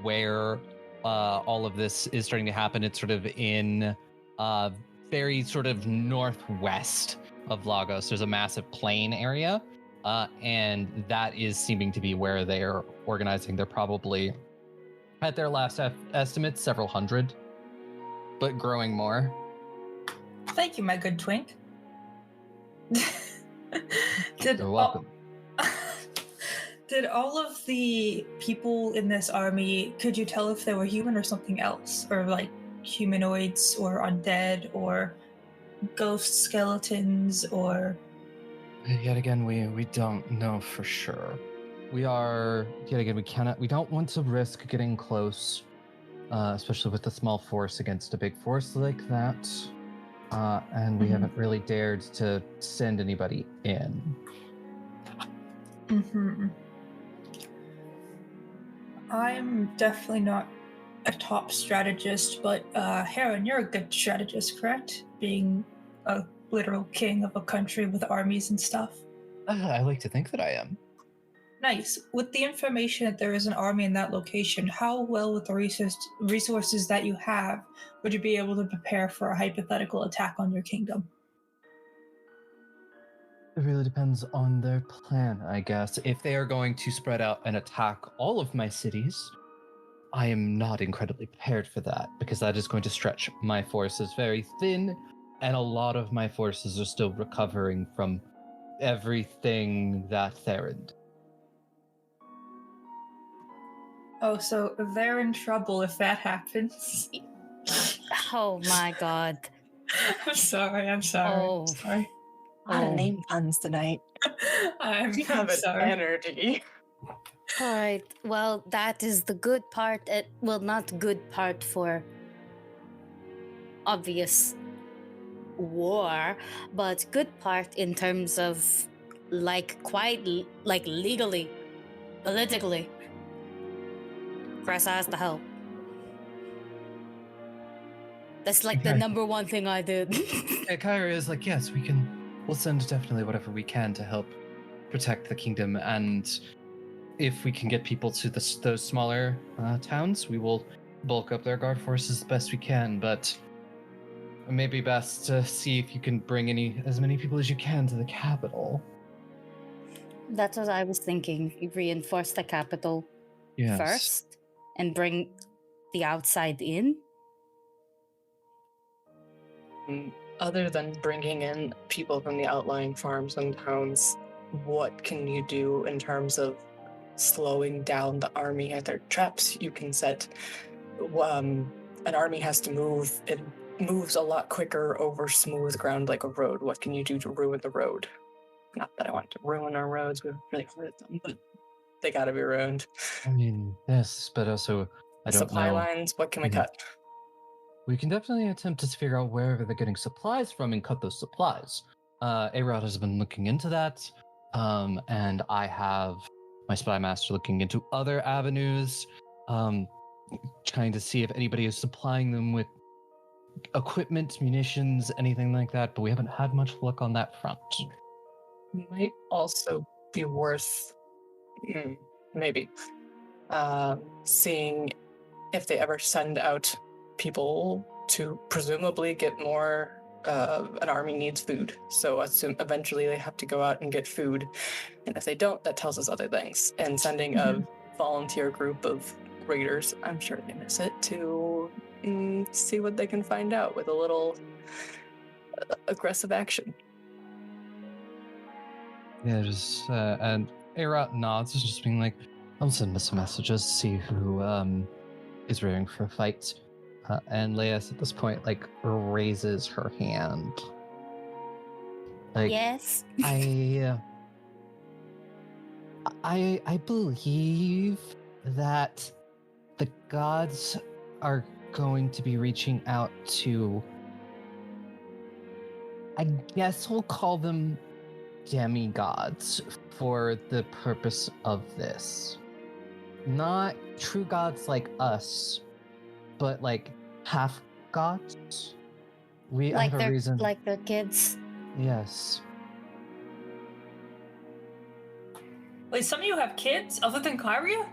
where all of this is starting to happen. It's sort of in very sort of northwest of Lagos. There's a massive plain area, and that is seeming to be where they're organizing. They're probably, at their last estimate, several hundred, but growing more. Thank you, my good twink. You're welcome. Did all of the people in this army, could you tell if they were human or something else? Or like humanoids or undead or ghost skeletons or... Yet again, we don't know for sure. We don't want to risk getting close, especially with a small force against a big force like that. And we haven't really dared to send anybody in. Mm-hmm. I'm definitely not a top strategist, but Heron, you're a good strategist, correct? Being a literal king of a country with armies and stuff. I like to think that I am. Nice. With the information that there is an army in that location, how well with the resources that you have would you be able to prepare for a hypothetical attack on your kingdom? It really depends on their plan, I guess. If they are going to spread out and attack all of my cities, I am not incredibly prepared for that, because that is going to stretch my forces very thin, and a lot of my forces are still recovering from everything that Theron. Oh, so they're in trouble if that happens. Oh my god. I'm sorry. Oh. Sorry. A lot of name puns tonight. I'm Have sorry. energy. All right. Well, that is the good part. Not good part for obvious war, but good part in terms of legally, politically. Cressa has to help. That's like the Okay. number one thing I did. Yeah, Kyria is like, yes, we'll send definitely whatever we can to help protect the kingdom, and if we can get people to those smaller towns, we will bulk up their guard forces the best we can, but it may be best to see if you can bring as many people as you can to the capital. That's what I was thinking. Reinforce the capital first and bring the outside in. Other than bringing in people from the outlying farms and towns, what can you do in terms of slowing down the army? Are there traps you can set? An army has to move. It moves a lot quicker over smooth ground like a road. What can you do to ruin the road? Not that I want to ruin our roads. We've really hurt them, but they gotta be ruined. I mean, yes, but also, I don't Supply know. lines, what can we cut? We can definitely attempt to figure out wherever they're getting supplies from and cut those supplies. A-Rod has been looking into that, and I have my spy master looking into other avenues, trying to see if anybody is supplying them with equipment, munitions, anything like that, but we haven't had much luck on that front. Might also be worth maybe seeing if they ever send out people to presumably get more. An army needs food, so eventually they have to go out and get food, and if they don't, that tells us other things. And sending a volunteer group of raiders, I'm sure they miss it, to see what they can find out with a little aggressive action. Yeah, just and A-Rod nods, just being like, I'll send some messages, see who is rearing for a fight. And Leia's at this point raises her hand. Yes. I believe that the gods are going to be reaching out to, I guess we'll call them demigods for the purpose of this. Not true gods like us, but half gods. I have a reason. Like their kids. Yes. Wait, some of you have kids other than Kyria?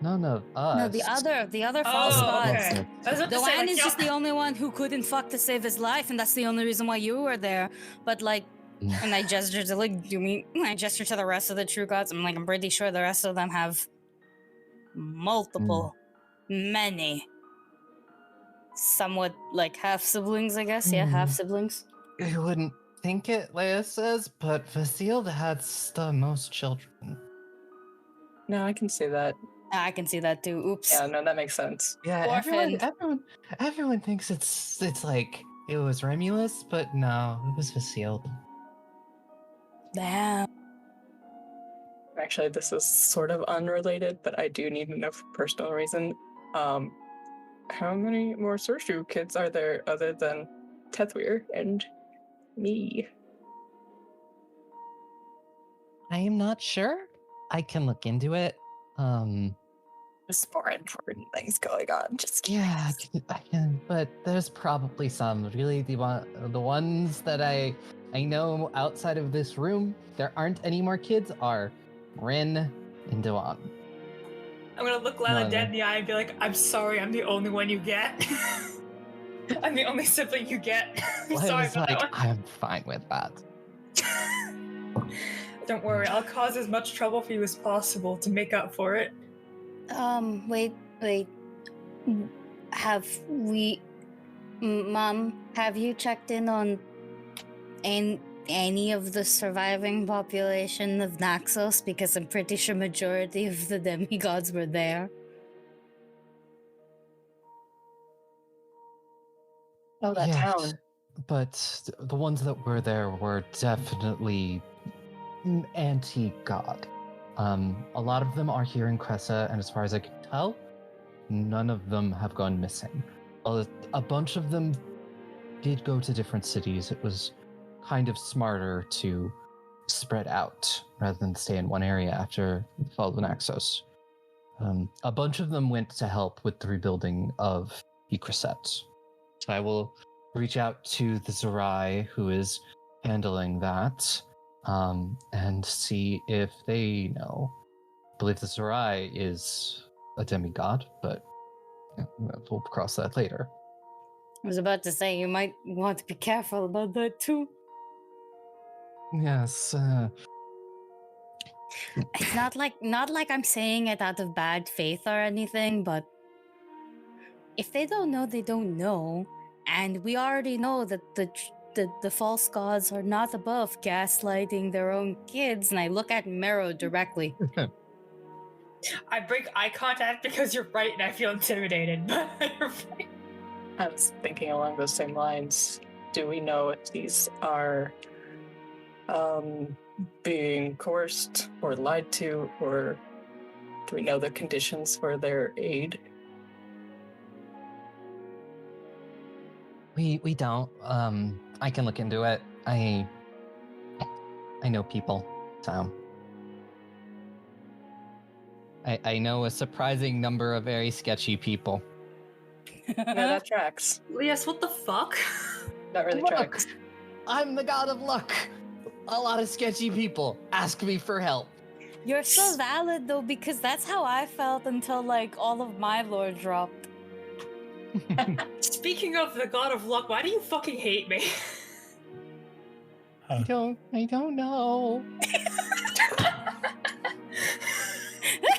None of us. No, the other false Oh, gods. okay. I was about to say, Dewan like, is yo- just the only one who couldn't fuck to save his life, and that's the only reason why you were there. But like, and I gesture to I gesture to the rest of the true gods. I'm like, I'm pretty sure the rest of them have multiple, many, somewhat like half siblings, I guess. Yeah, half siblings. You wouldn't think it, Leia says, but Vasilda has the most children. No, I can see that. I can see that too. Oops. Yeah, no, that makes sense. Yeah, Orphan. everyone thinks it's like it was Remulus, but no, it was Vasilda. Damn. Actually, this is sort of unrelated, but I do need to know for personal reason. How many more Sorshu kids are there other than Tethweir and me? I am not sure. I can look into it. There's more important things going on. Just Yeah, I can, but there's probably some. Really, the ones that I know outside of this room, there aren't any more kids. Are Rin and Dewan. I'm gonna look Lila dead in the eye and be like, I'm sorry, I'm the only one you get. I'm the only sibling you get. I'm Well, sorry I was about like, that one. I'm fine with that. Don't worry, I'll cause as much trouble for you as possible to make up for it. Wait. Have we, Mom? Have you checked in on any of the surviving population of Naxos? Because I'm pretty sure majority of the demigods were there. oh, that Yes, town. But the ones that were there were definitely anti-god. A lot of them are here in Cressa, and as far as I can tell, none of them have gone missing. A bunch of them did go to different cities. It was kind of smarter to spread out rather than stay in one area after the fall of Naxos. A bunch of them went to help with the rebuilding of Ecreset. So I will reach out to the Zerai who is handling that, and see if they know. I believe the Zerai is a demigod, but we'll cross that later. I was about to say you might want to be careful about that too. Yes. It's not like I'm saying it out of bad faith or anything, but if they don't know, they don't know, and we already know that the false gods are not above gaslighting their own kids. And I look at Marrow directly. I break eye contact because you're right and I feel intimidated, but you're right. I was thinking along those same lines. Do we know if these are being coerced or lied to, or do we know the conditions for their aid? We don't. I can look into it. I know people, so I know a surprising number of very sketchy people. No, that tracks. Yes, what the fuck? That really Look, tracks. I'm the god of luck. A lot of sketchy people ask me for help. You're so valid though, because that's how I felt until like all of my lore dropped. Speaking of the god of luck, why do you fucking hate me? I don't know.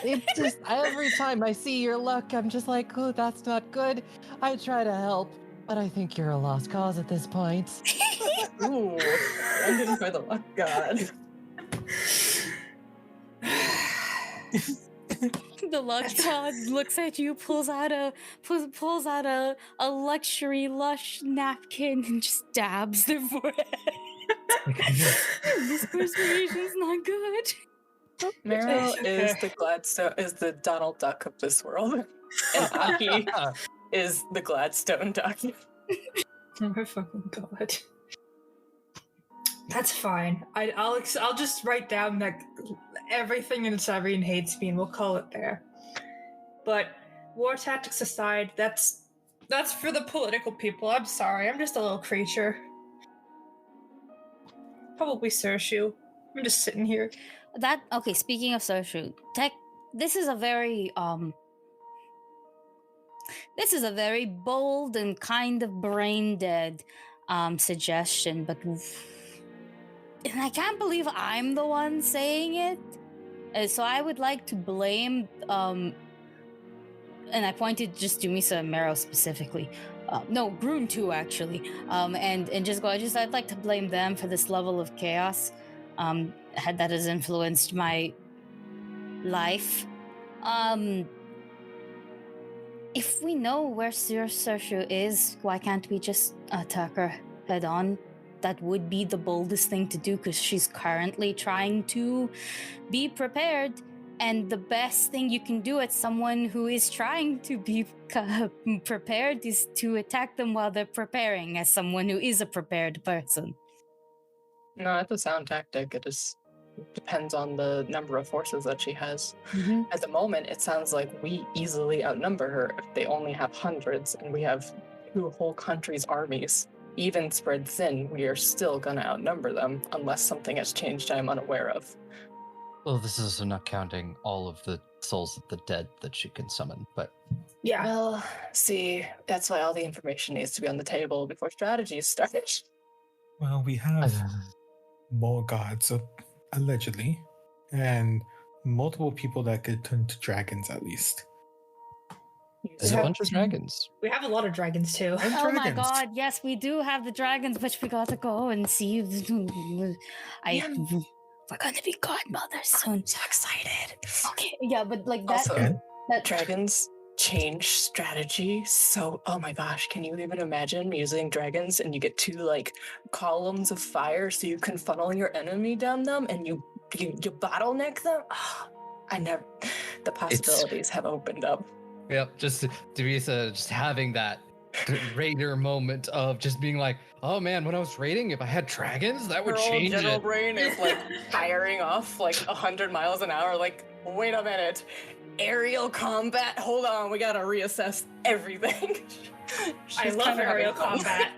It's just every time I see your luck, I'm just like, oh, that's not good. I try to help, but I think you're a lost cause at this point. Ooh, ending for the luck god. The luck god looks at you, pulls out a luxury lush napkin and just dabs their forehead. This persuasion's not good. Marrow is the Gladstone, is the Donald Duck of this world, and Aki is the Gladstone Duck. Oh my fucking god. That's fine. I'll just write down that everything in Cyrene hates me, and we'll call it there. But war tactics aside, that's for the political people. I'm sorry. I'm just a little creature. Probably Sershu. I'm just sitting here. Okay, speaking of Sorshu, this is a very bold and kind of brain dead suggestion, but and I can't believe I'm the one saying it. So I would like to blame and I pointed just to Dumisa and Marrow specifically. No, Grun too, actually. And just go. I'd like to blame them for this level of chaos. That has influenced my life. If we know where Sershu is, why can't we just attack her head on? That would be the boldest thing to do, because she's currently trying to be prepared. And the best thing you can do at someone who is trying to be prepared is to attack them while they're preparing, as someone who is a prepared person. No, it's a sound tactic. It just depends on the number of forces that she has. Mm-hmm. At the moment, it sounds like we easily outnumber her if they only have hundreds and we have 2 whole countries' armies. Even spread thin, we are still going to outnumber them unless something has changed I'm unaware of. Well, this is not counting all of the souls of the dead that she can summon, but Yeah. Well, see, that's why all the information needs to be on the table before strategies start. Well, we have more gods, allegedly, and multiple people that could turn to dragons at least. there's a bunch of dragons. We have a lot of dragons too. And Oh my dragons. god, yes, we do have the dragons, which we gotta go and see. We're gonna be godmothers soon. I'm so excited. Okay, yeah, but like that. Also, that dragons change strategy. So, oh my gosh, can you even imagine using dragons and you get 2 like columns of fire so you can funnel your enemy down them and you bottleneck them? Oh, the possibilities have opened up. Yep, just Dumisa just having that raider moment of just being like, oh man, when I was raiding, if I had dragons, that would Her old change general it. brain is like firing off like 100 miles an hour. Like, wait a minute, aerial combat. Hold on, we gotta reassess everything. I love aerial combat.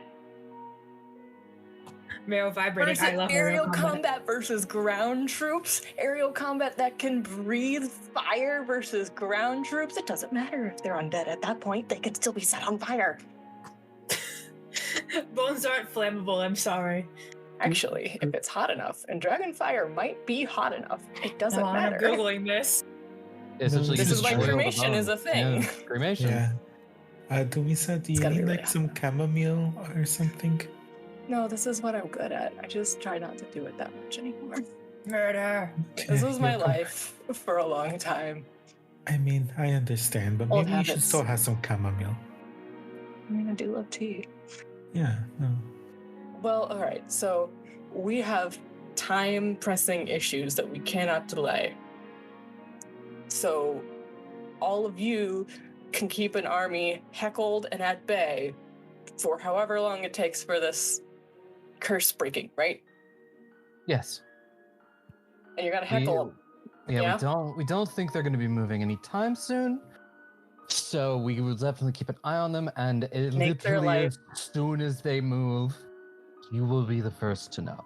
Marrow vibrating. I love aerial combat versus ground troops. Aerial combat that can breathe fire versus ground troops. It doesn't matter if they're undead at that point. They can still be set on fire. Bones aren't flammable. I'm sorry. Actually, if it's hot enough, and dragon fire might be hot enough, it doesn't matter. I'm googling this. Essentially, This you is just why boil the cremation is bone. a thing. Yeah, cremation. Yeah. Dumisa, do you gotta be need really like some chamomile or something? No, this is what I'm good at. I just try not to do it that much anymore. Murder. This was my You're life for a long time. I mean, I understand, but Old maybe you should habits. still have some chamomile. I mean, I do love tea. Yeah, no. Well, all right. So we have time-pressing issues that we cannot delay. So all of you can keep an army heckled and at bay for however long it takes for this curse breaking, right? Yes. And you're gonna heckle them. Yeah, we don't think they're going to be moving anytime soon. So we will definitely keep an eye on them, and it Make their literally life- as soon as they move, you will be the first to know.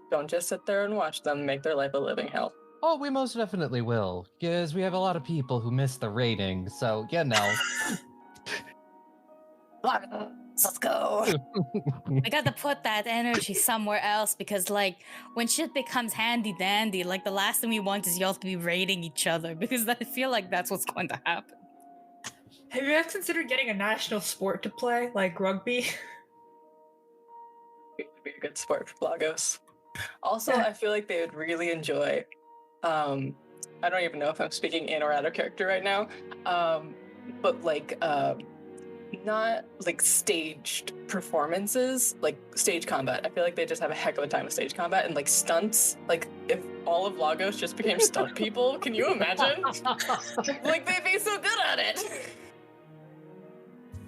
Don't just sit there and watch them make their life a living hell. Oh, we most definitely will, because we have a lot of people who miss the rating. So you know. Let's go. I gotta put that energy somewhere else, because like when shit becomes handy dandy, like the last thing we want is y'all to be raiding each other, because I feel like that's what's going to happen. Have you ever considered getting a national sport to play, like rugby? It would be a good sport for Blagos. Also, Yeah. I feel like they would really enjoy. I don't even know if I'm speaking in or out of character right now, but like not like staged performances, like stage combat. I feel like they just have a heck of a time with stage combat and like stunts. Like if all of Lagos just became stunt people, can you imagine? Like they'd be so good at it.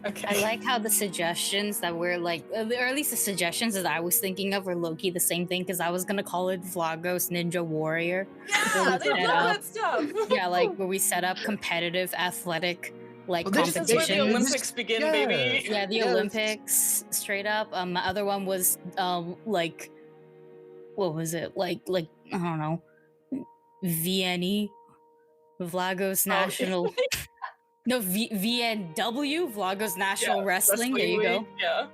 Okay. I like how the suggestions that were like, or at least the suggestions that I was thinking of were low-key the same thing, because I was gonna call it Vlagos Ninja Warrior. Yeah, they set love up- that stuff. Yeah, like where we set up competitive athletic like Well, they just- This is where the competitions. Olympics begin, Yeah. baby. Yeah, the Yes. Olympics, straight up. My other one was like, what was it? Like I don't know, VNE, Vlagos National. No, VNW, Vlagos National Wrestling. There you go. League, yeah.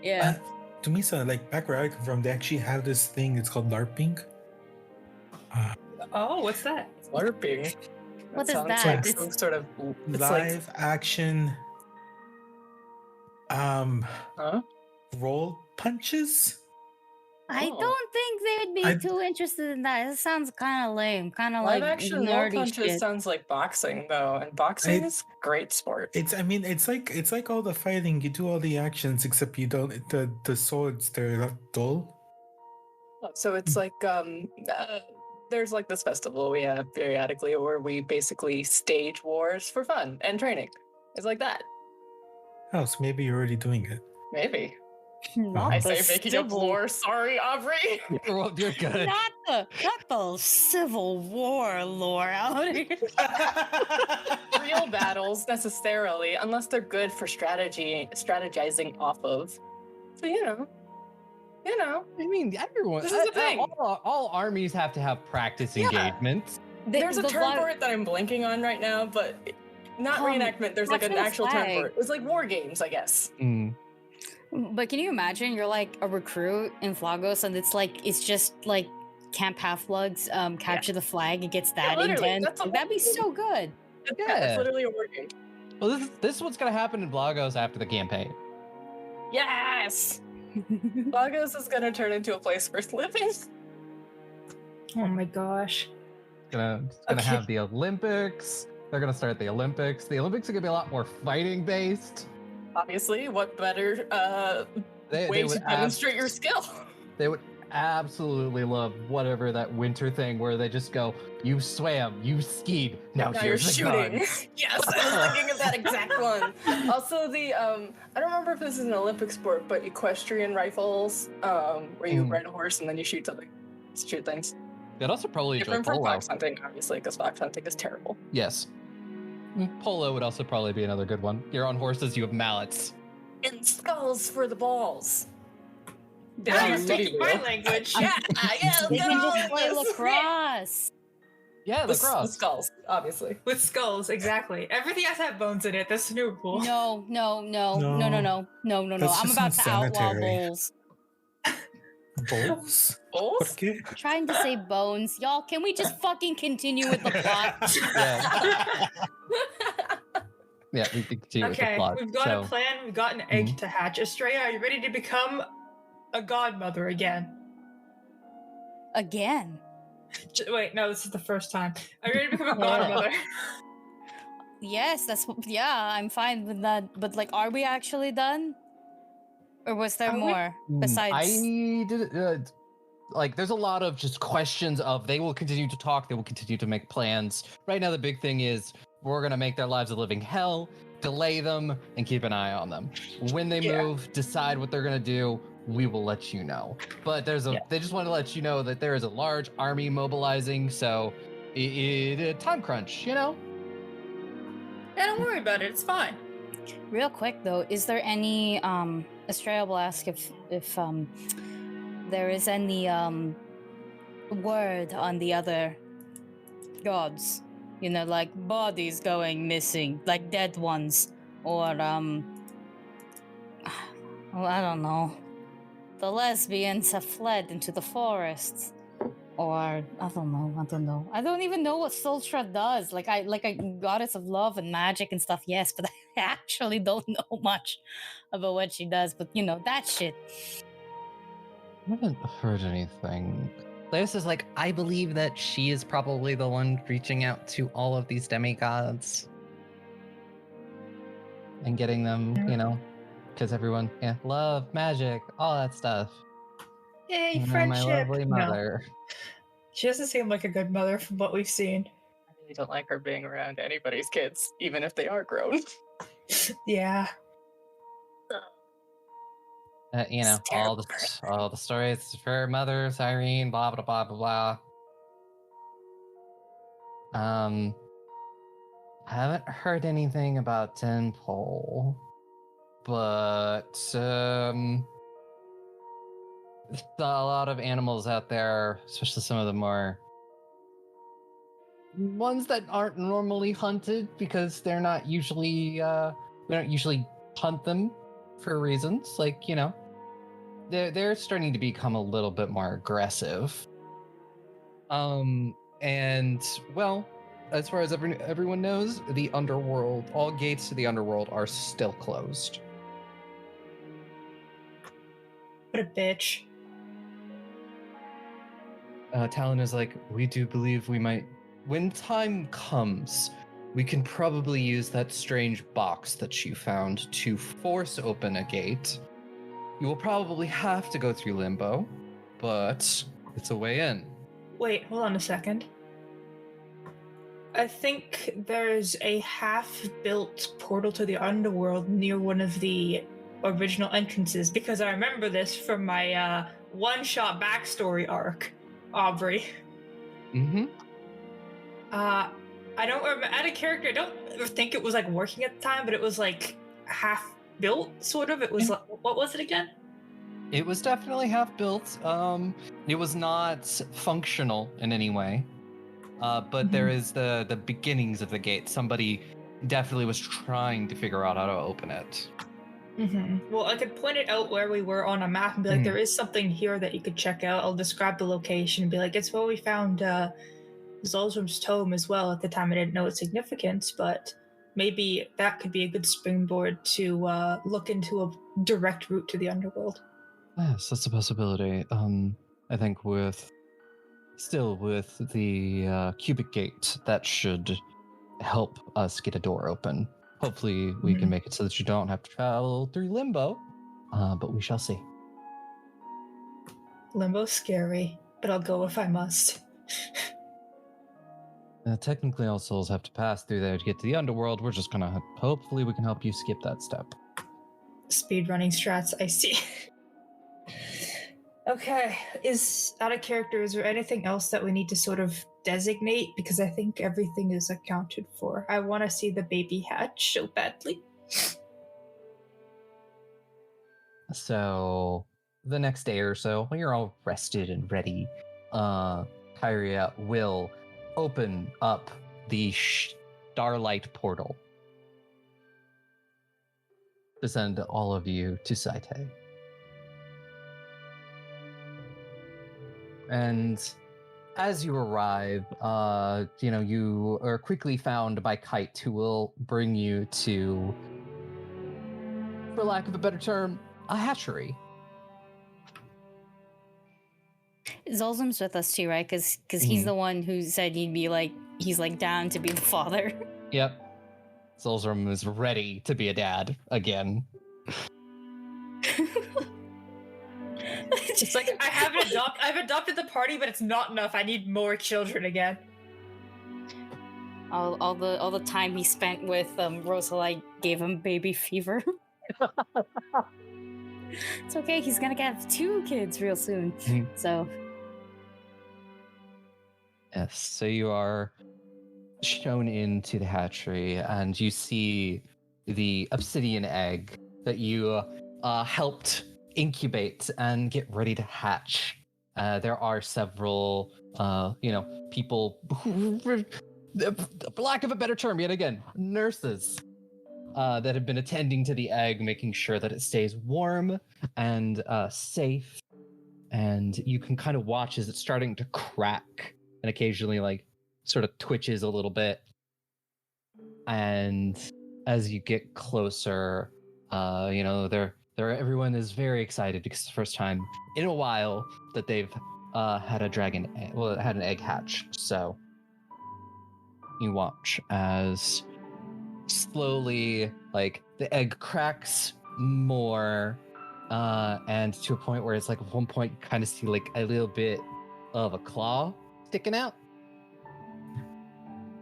Yeah. Dumisa, like back where I come from, they actually have this thing. It's called LARPing. Oh, what's that? LARPing. What is sounds that? Like It's- some sort of it's Live action. Huh? Roll punches. I Oh. don't think they'd be I- too interested in that. It sounds kind of lame, kind of Live like action roll nerdy punches shit. sounds like boxing though, and boxing I- is great sport. It's like all the fighting. You do all the actions except you don't. The swords, they're dull. So it's like there's like this festival we have periodically where we basically stage wars for fun and training. It's like that. Oh, so maybe you're already doing it. Maybe. Not I the say making up civil- lore. Sorry, Aubrey. You're good. Not the Civil War lore out here. Real battles necessarily, unless they're good for strategizing off of. So you know. I mean, everyone. This is the thing. All armies have to have practice Yeah. engagements. There's a term for it that I'm blanking on right now, but not reenactment. There's like an capture the actual term for flag. it. It's like war games, I guess. But can you imagine you're like a recruit in Flagos and it's just like Camp Half-Bloods, capture the flag, it gets that literally, intense. that's a That'd be whole so good. Yeah, it's literally a war game. Well, this is what's gonna happen in Blagos after the campaign. Yes! Lagos is gonna turn into a place worth living. Oh my gosh. It's gonna have the Olympics. They're gonna start the Olympics. The Olympics are gonna be a lot more fighting based. Obviously, what better way to would demonstrate your skill? They would absolutely love whatever that winter thing where they just go, you swam, you skied, now Now you're here's the shooting. gun. Yes, I was thinking of that exact one. Also, the I don't remember if this is an Olympic sport, but equestrian rifles, where you ride a horse and then you shoot something, shoot things. They'd also probably enjoy Different from polo. fox hunting, obviously, because fox hunting is terrible. Yes. Polo would also probably be another good one. You're on horses, you have mallets. And skulls for the balls. Now Yeah, you're you speaking do. my language. Yeah, They can all just of play this. lacrosse. Yeah, With lacrosse. skulls, obviously. With skulls, exactly. Everything has to have bones in it. That's the new rule. No. That's I'm just about to outlaw unsanitary. bowls. Bulls? Bulls? Okay. Trying to say bones. Y'all, can we just fucking continue with the plot? Yeah. Yeah, we can continue with the Okay, plot. we've got So, a plan. We've got an egg to hatch. Astraea, are you ready to become a godmother again? Again. Wait, no, this is the first time. Are you ready to become a Yeah. godmother? Yes, I'm fine with that. But like, are we actually done? Or was there Are we? more besides? I did like there's a lot of just questions of they will continue to talk, they will continue to make plans. Right now the big thing is we're gonna make their lives a living hell, delay them, and keep an eye on them. When they move, decide what they're gonna do, we will let you know. But they just want to let you know that there is a large army mobilizing, so it time crunch, you know? Yeah, don't worry about it. It's fine. Real quick though, is there any Astraea will ask if there is any word on the other gods? You know, like bodies going missing, like dead ones, or well, I don't know. The lesbians have fled into the forests. Or I don't know. I don't even know what Sultra does. Like a goddess of love and magic and stuff, yes, but I actually don't know much about what she does. But you know, that shit. I haven't heard anything. Leos is like, I believe that she is probably the one reaching out to all of these demigods. And getting them, you know, because everyone, love, magic, all that stuff. Yay, You know, friendship. my lovely No. mother. She doesn't seem like a good mother from what we've seen. I really don't like her being around anybody's kids, even if they are grown. Yeah. You know, It's all terrible. the stories for her mother, Cyrene, blah blah blah blah blah. I haven't heard anything about Tenpole, but there's a lot of animals out there, especially some of the more ones that aren't normally hunted because they're not usually we don't usually hunt them for reasons like, you know, they're starting to become a little bit more aggressive. And well, as far as everyone knows, the underworld, all gates to the underworld are still closed. What a bitch. Talon is like, we do believe we might, when time comes, we can probably use that strange box that you found to force open a gate. You will probably have to go through limbo, but it's a way in. Wait, hold on a second. I think there's a half-built portal to the underworld near one of the original entrances, because I remember this from my one-shot backstory arc, Aubrey. Mm-hmm. I don't remember, out of character, I don't think it was like working at the time, but it was like half-built, sort of. It was like, what was it again? It was definitely half built. It was not functional in any way. But there is the beginnings of the gate. Somebody definitely was trying to figure out how to open it. Well, I could point it out where we were on a map and be like, there is something here that you could check out. I'll describe the location and be like, it's where we found Zulzrum's tome as well. At the time, I didn't know its significance, but maybe that could be a good springboard to look into a direct route to the underworld. Yes, that's a possibility. I think with the cubic gate, that should help us get a door open. Hopefully we can make it so that you don't have to travel through limbo, but we shall see. Limbo's scary, but I'll go if I must. Technically all souls have to pass through there to get to the underworld. We're just gonna hopefully we can help you skip that step. Speedrunning strats, I see. Okay, out of character, is there anything else that we need to sort of designate? Because I think everything is accounted for. I want to see the baby hatch so badly. So the next day or so, when you're all rested and ready, Kyria will open up the Starlight portal to send all of you to Saite. And as you arrive, you are quickly found by Kite, who will bring you to, for lack of a better term, a hatchery. Zulzrum's with us too, right? Because he's the one who said he's like down to be the father. Yep. Zulzrum is ready to be a dad again. It's like I've adopted the party, but it's not enough. I need more children again. All the time he spent with Rosalite gave him baby fever. It's okay. He's gonna get 2 kids real soon. So. Yes. So you are shown into the hatchery, and you see the obsidian egg that you helped incubate and get ready to hatch. There are several, people, for lack of a better term, yet again, nurses that have been attending to the egg, making sure that it stays warm and safe. And you can kind of watch as it's starting to crack and occasionally sort of twitches a little bit. And as you get closer, everyone is very excited because it's the first time in a while that they've had an egg hatch. So you watch as slowly, the egg cracks more, and to a point where it's at one point you kind of see a little bit of a claw sticking out.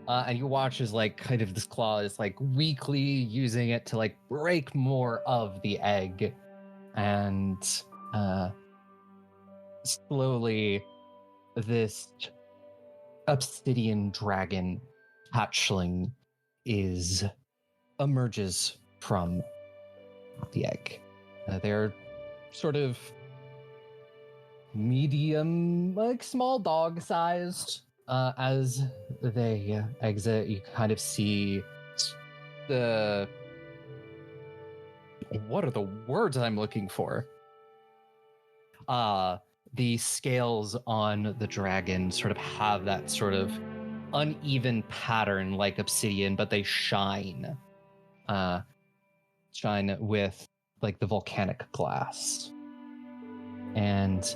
And you watch as this claw is weakly using it to break more of the egg, and slowly this obsidian dragon hatchling emerges from the egg. They're sort of medium, small dog-sized As they exit, you kind of see the... What are the words I'm looking for? The scales on the dragon sort of have that sort of uneven pattern like obsidian, but they shine. Shine with like the volcanic glass. And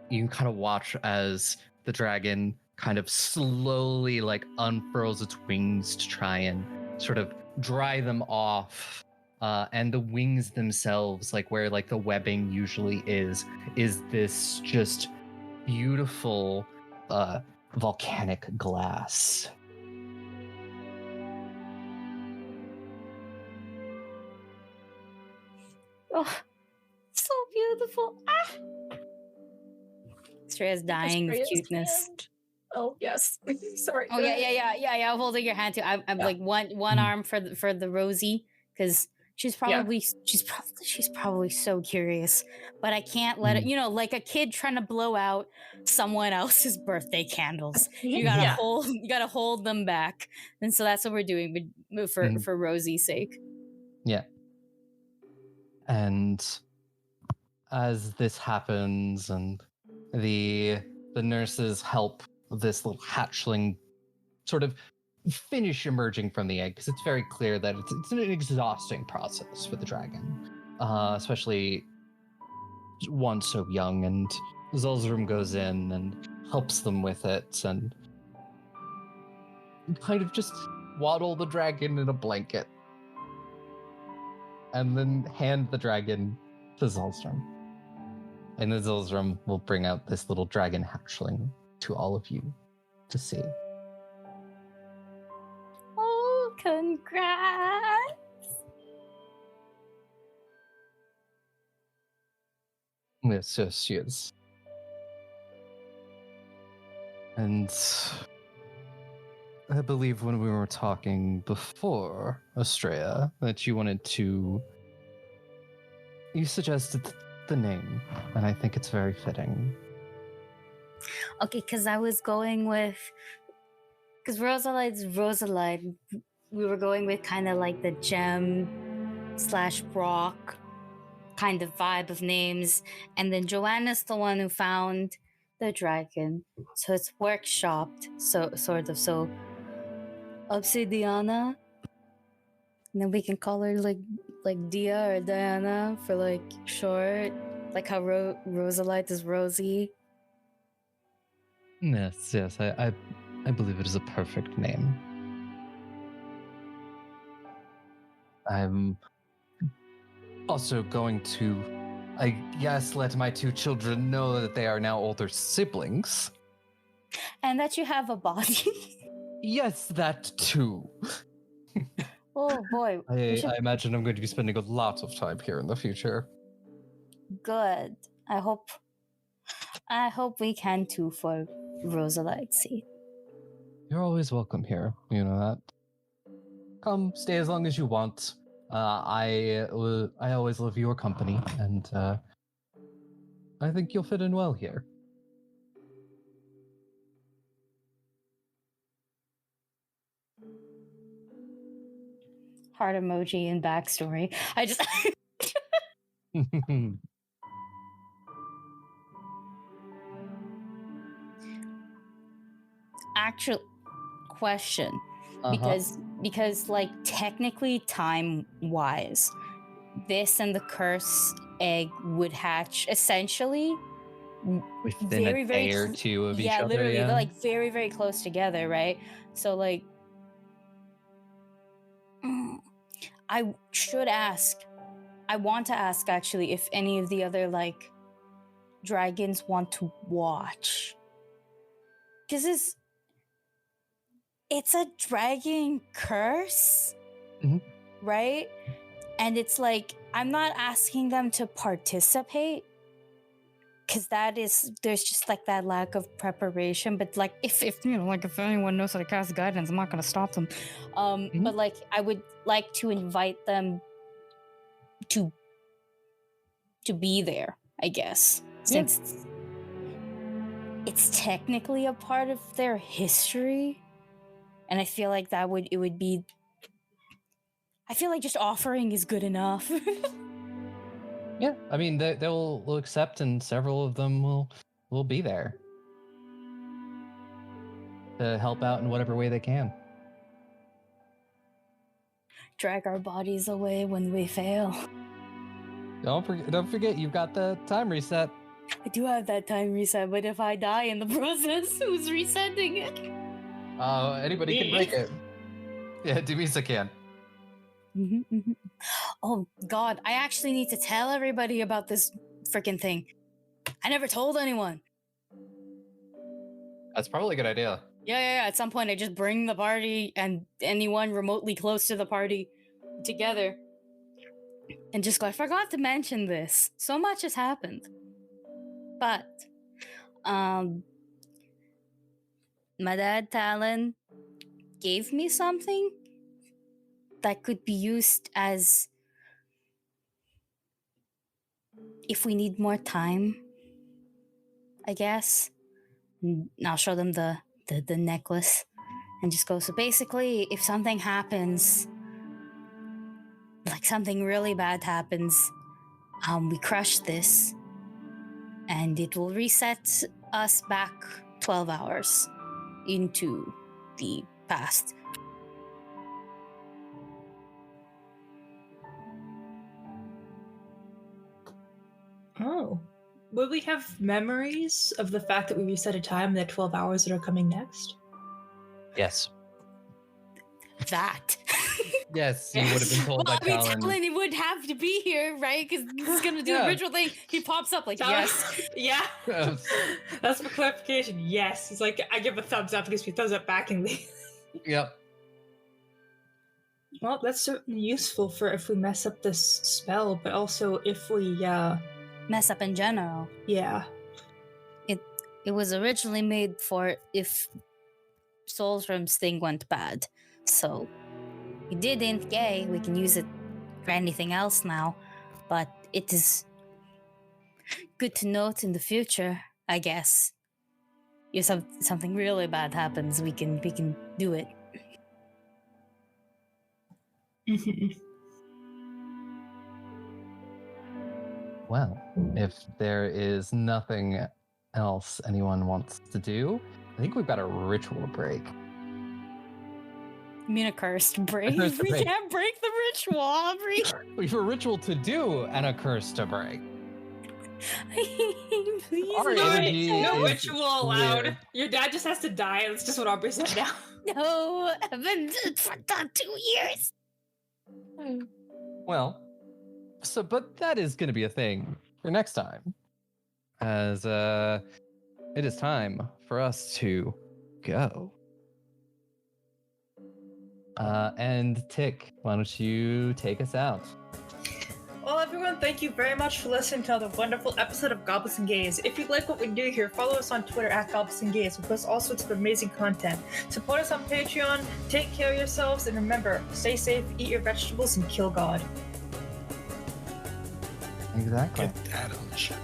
you kind of watch as the dragon kind of slowly like unfurls its wings to try and sort of dry them off. And the wings themselves, like where like the webbing usually is this just beautiful volcanic glass. Oh, so beautiful. Ah! Astraea's dying of Astraea's cuteness. hand. Oh yes. Sorry. Oh go yeah, ahead. yeah. I'm holding your hand too. I'm Yeah. like one arm for the Rosie, because she's Yeah. probably so curious, but I can't let it. You know, like a kid trying to blow out someone else's birthday candles. You gotta Yeah. hold them back, and so that's what we're doing for Rosie's sake. Yeah. And as this happens, and the nurses help this little hatchling sort of finish emerging from the egg, because it's very clear that it's an exhausting process for the dragon, especially one so young. And Zulzrum goes in and helps them with it, and kind of just waddle the dragon in a blanket, and then hand the dragon to Zulzrum. And the Zulzrum will bring out this little dragon hatchling to all of you to see. Oh, congrats! Yes, she is. And I believe when we were talking before, Astraea, that you suggested the name, and I think it's very fitting. Okay, because I was going with, because Rosalide's Rosalide, we were going with kind of like the gem/rock kind of vibe of names, and then Joanna's the one who found the dragon, so it's workshopped, so Obsidiana, and then we can call her like Dia or Diana for like short, like how Rosalite is Rosie. Yes, I believe it is a perfect name. I'm also going to, I guess, let my two children know that they are now older siblings. And that you have a body. Yes, that too. Oh boy. I imagine I'm going to be spending a lot of time here in the future. Good. I hope we can too, for Rosalite's sake. You're always welcome here. You know that. Come, stay as long as you want. I always love your company, and I think you'll fit in well here. Heart emoji and backstory. I just actual question, because like technically time wise, this and the curse egg would hatch essentially within a day or two of each other. Literally, they're like very, very close together, right? So like I want to ask actually if any of the other like dragons want to watch, because it's a dragon curse, right? And it's like, I'm not asking them to participate, because there's just like that lack of preparation. But like, if you know, like if anyone knows how to cast guidance, I'm not gonna stop them. But like, I would like to invite them to be there, I guess, since it's technically a part of their history, and I feel like I feel like just offering is good enough. Yeah, I mean they'll accept, and several of them will be there to help out in whatever way they can. Drag our bodies away when we fail. Don't forget, you've got the time reset. I do have that time reset, but if I die in the process, who's resetting it? Anybody can break it. Yeah, Dumisa can. Oh God, I actually need to tell everybody about this freaking thing. I never told anyone. That's probably a good idea. Yeah. At some point, I just bring the party and anyone remotely close to the party together. And just go, I forgot to mention this. So much has happened. But, my dad, Talon, gave me something that could be used as if we need more time, I guess. And I'll show them the necklace and just go, so basically, if something happens, like something really bad happens, we crush this and it will reset us back 12 hours into the past. Oh. Will we have memories of the fact that we reset a time in the 12 hours that are coming next? Yes. That. Yes, you would have been told by Talon. Talon would have to be here, right? Because he's gonna do the ritual thing. He pops up like, yes. Yeah. Yes. That's for clarification. Yes. He's like, I give a thumbs up. He gives me a thumbs up back and leave. Yep. Well, that's certainly useful for if we mess up this spell, but also if we, Mess up in general. yeah. It was originally made for if Zulzrum's thing went bad. So we didn't, yay, we can use it for anything else now. But it is good to note in the future, I guess. If something really bad happens, we can do it. Well, if there is nothing else anyone wants to do, I think we've got a ritual break. I mean, a cursed break. cursed We break. can't break the ritual, Aubrey. We have a ritual to do and a curse to break. Please, Our no, energy No is ritual allowed. weird. Your dad just has to die. That's just what Aubrey said now. no. I've been dead for about 2 years. Well, but that is going to be a thing for next time, as it is time for us to go. And Tick, why don't you take us out? Well, everyone, thank you very much for listening to another wonderful episode of Goblins and Gaze. If you like what we do here, follow us on Twitter at Goblins and Gaze. We post all sorts of amazing content. Support us on Patreon, take care of yourselves, and remember, stay safe, eat your vegetables, and kill God. Exactly. Get that on the shirt.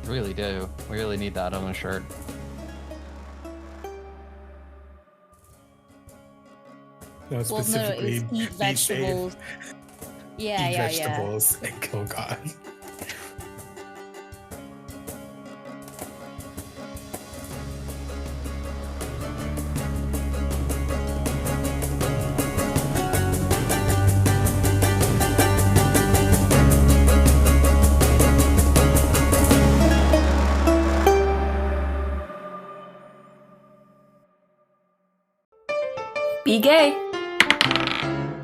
Really do. We really need that on a shirt. No, Well, no, specifically it's eat be safe, vegetables. Yeah, eat yeah. vegetables, and kill God. Be gay.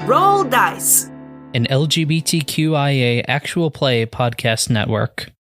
Roll dice. An LGBTQIA actual play podcast network.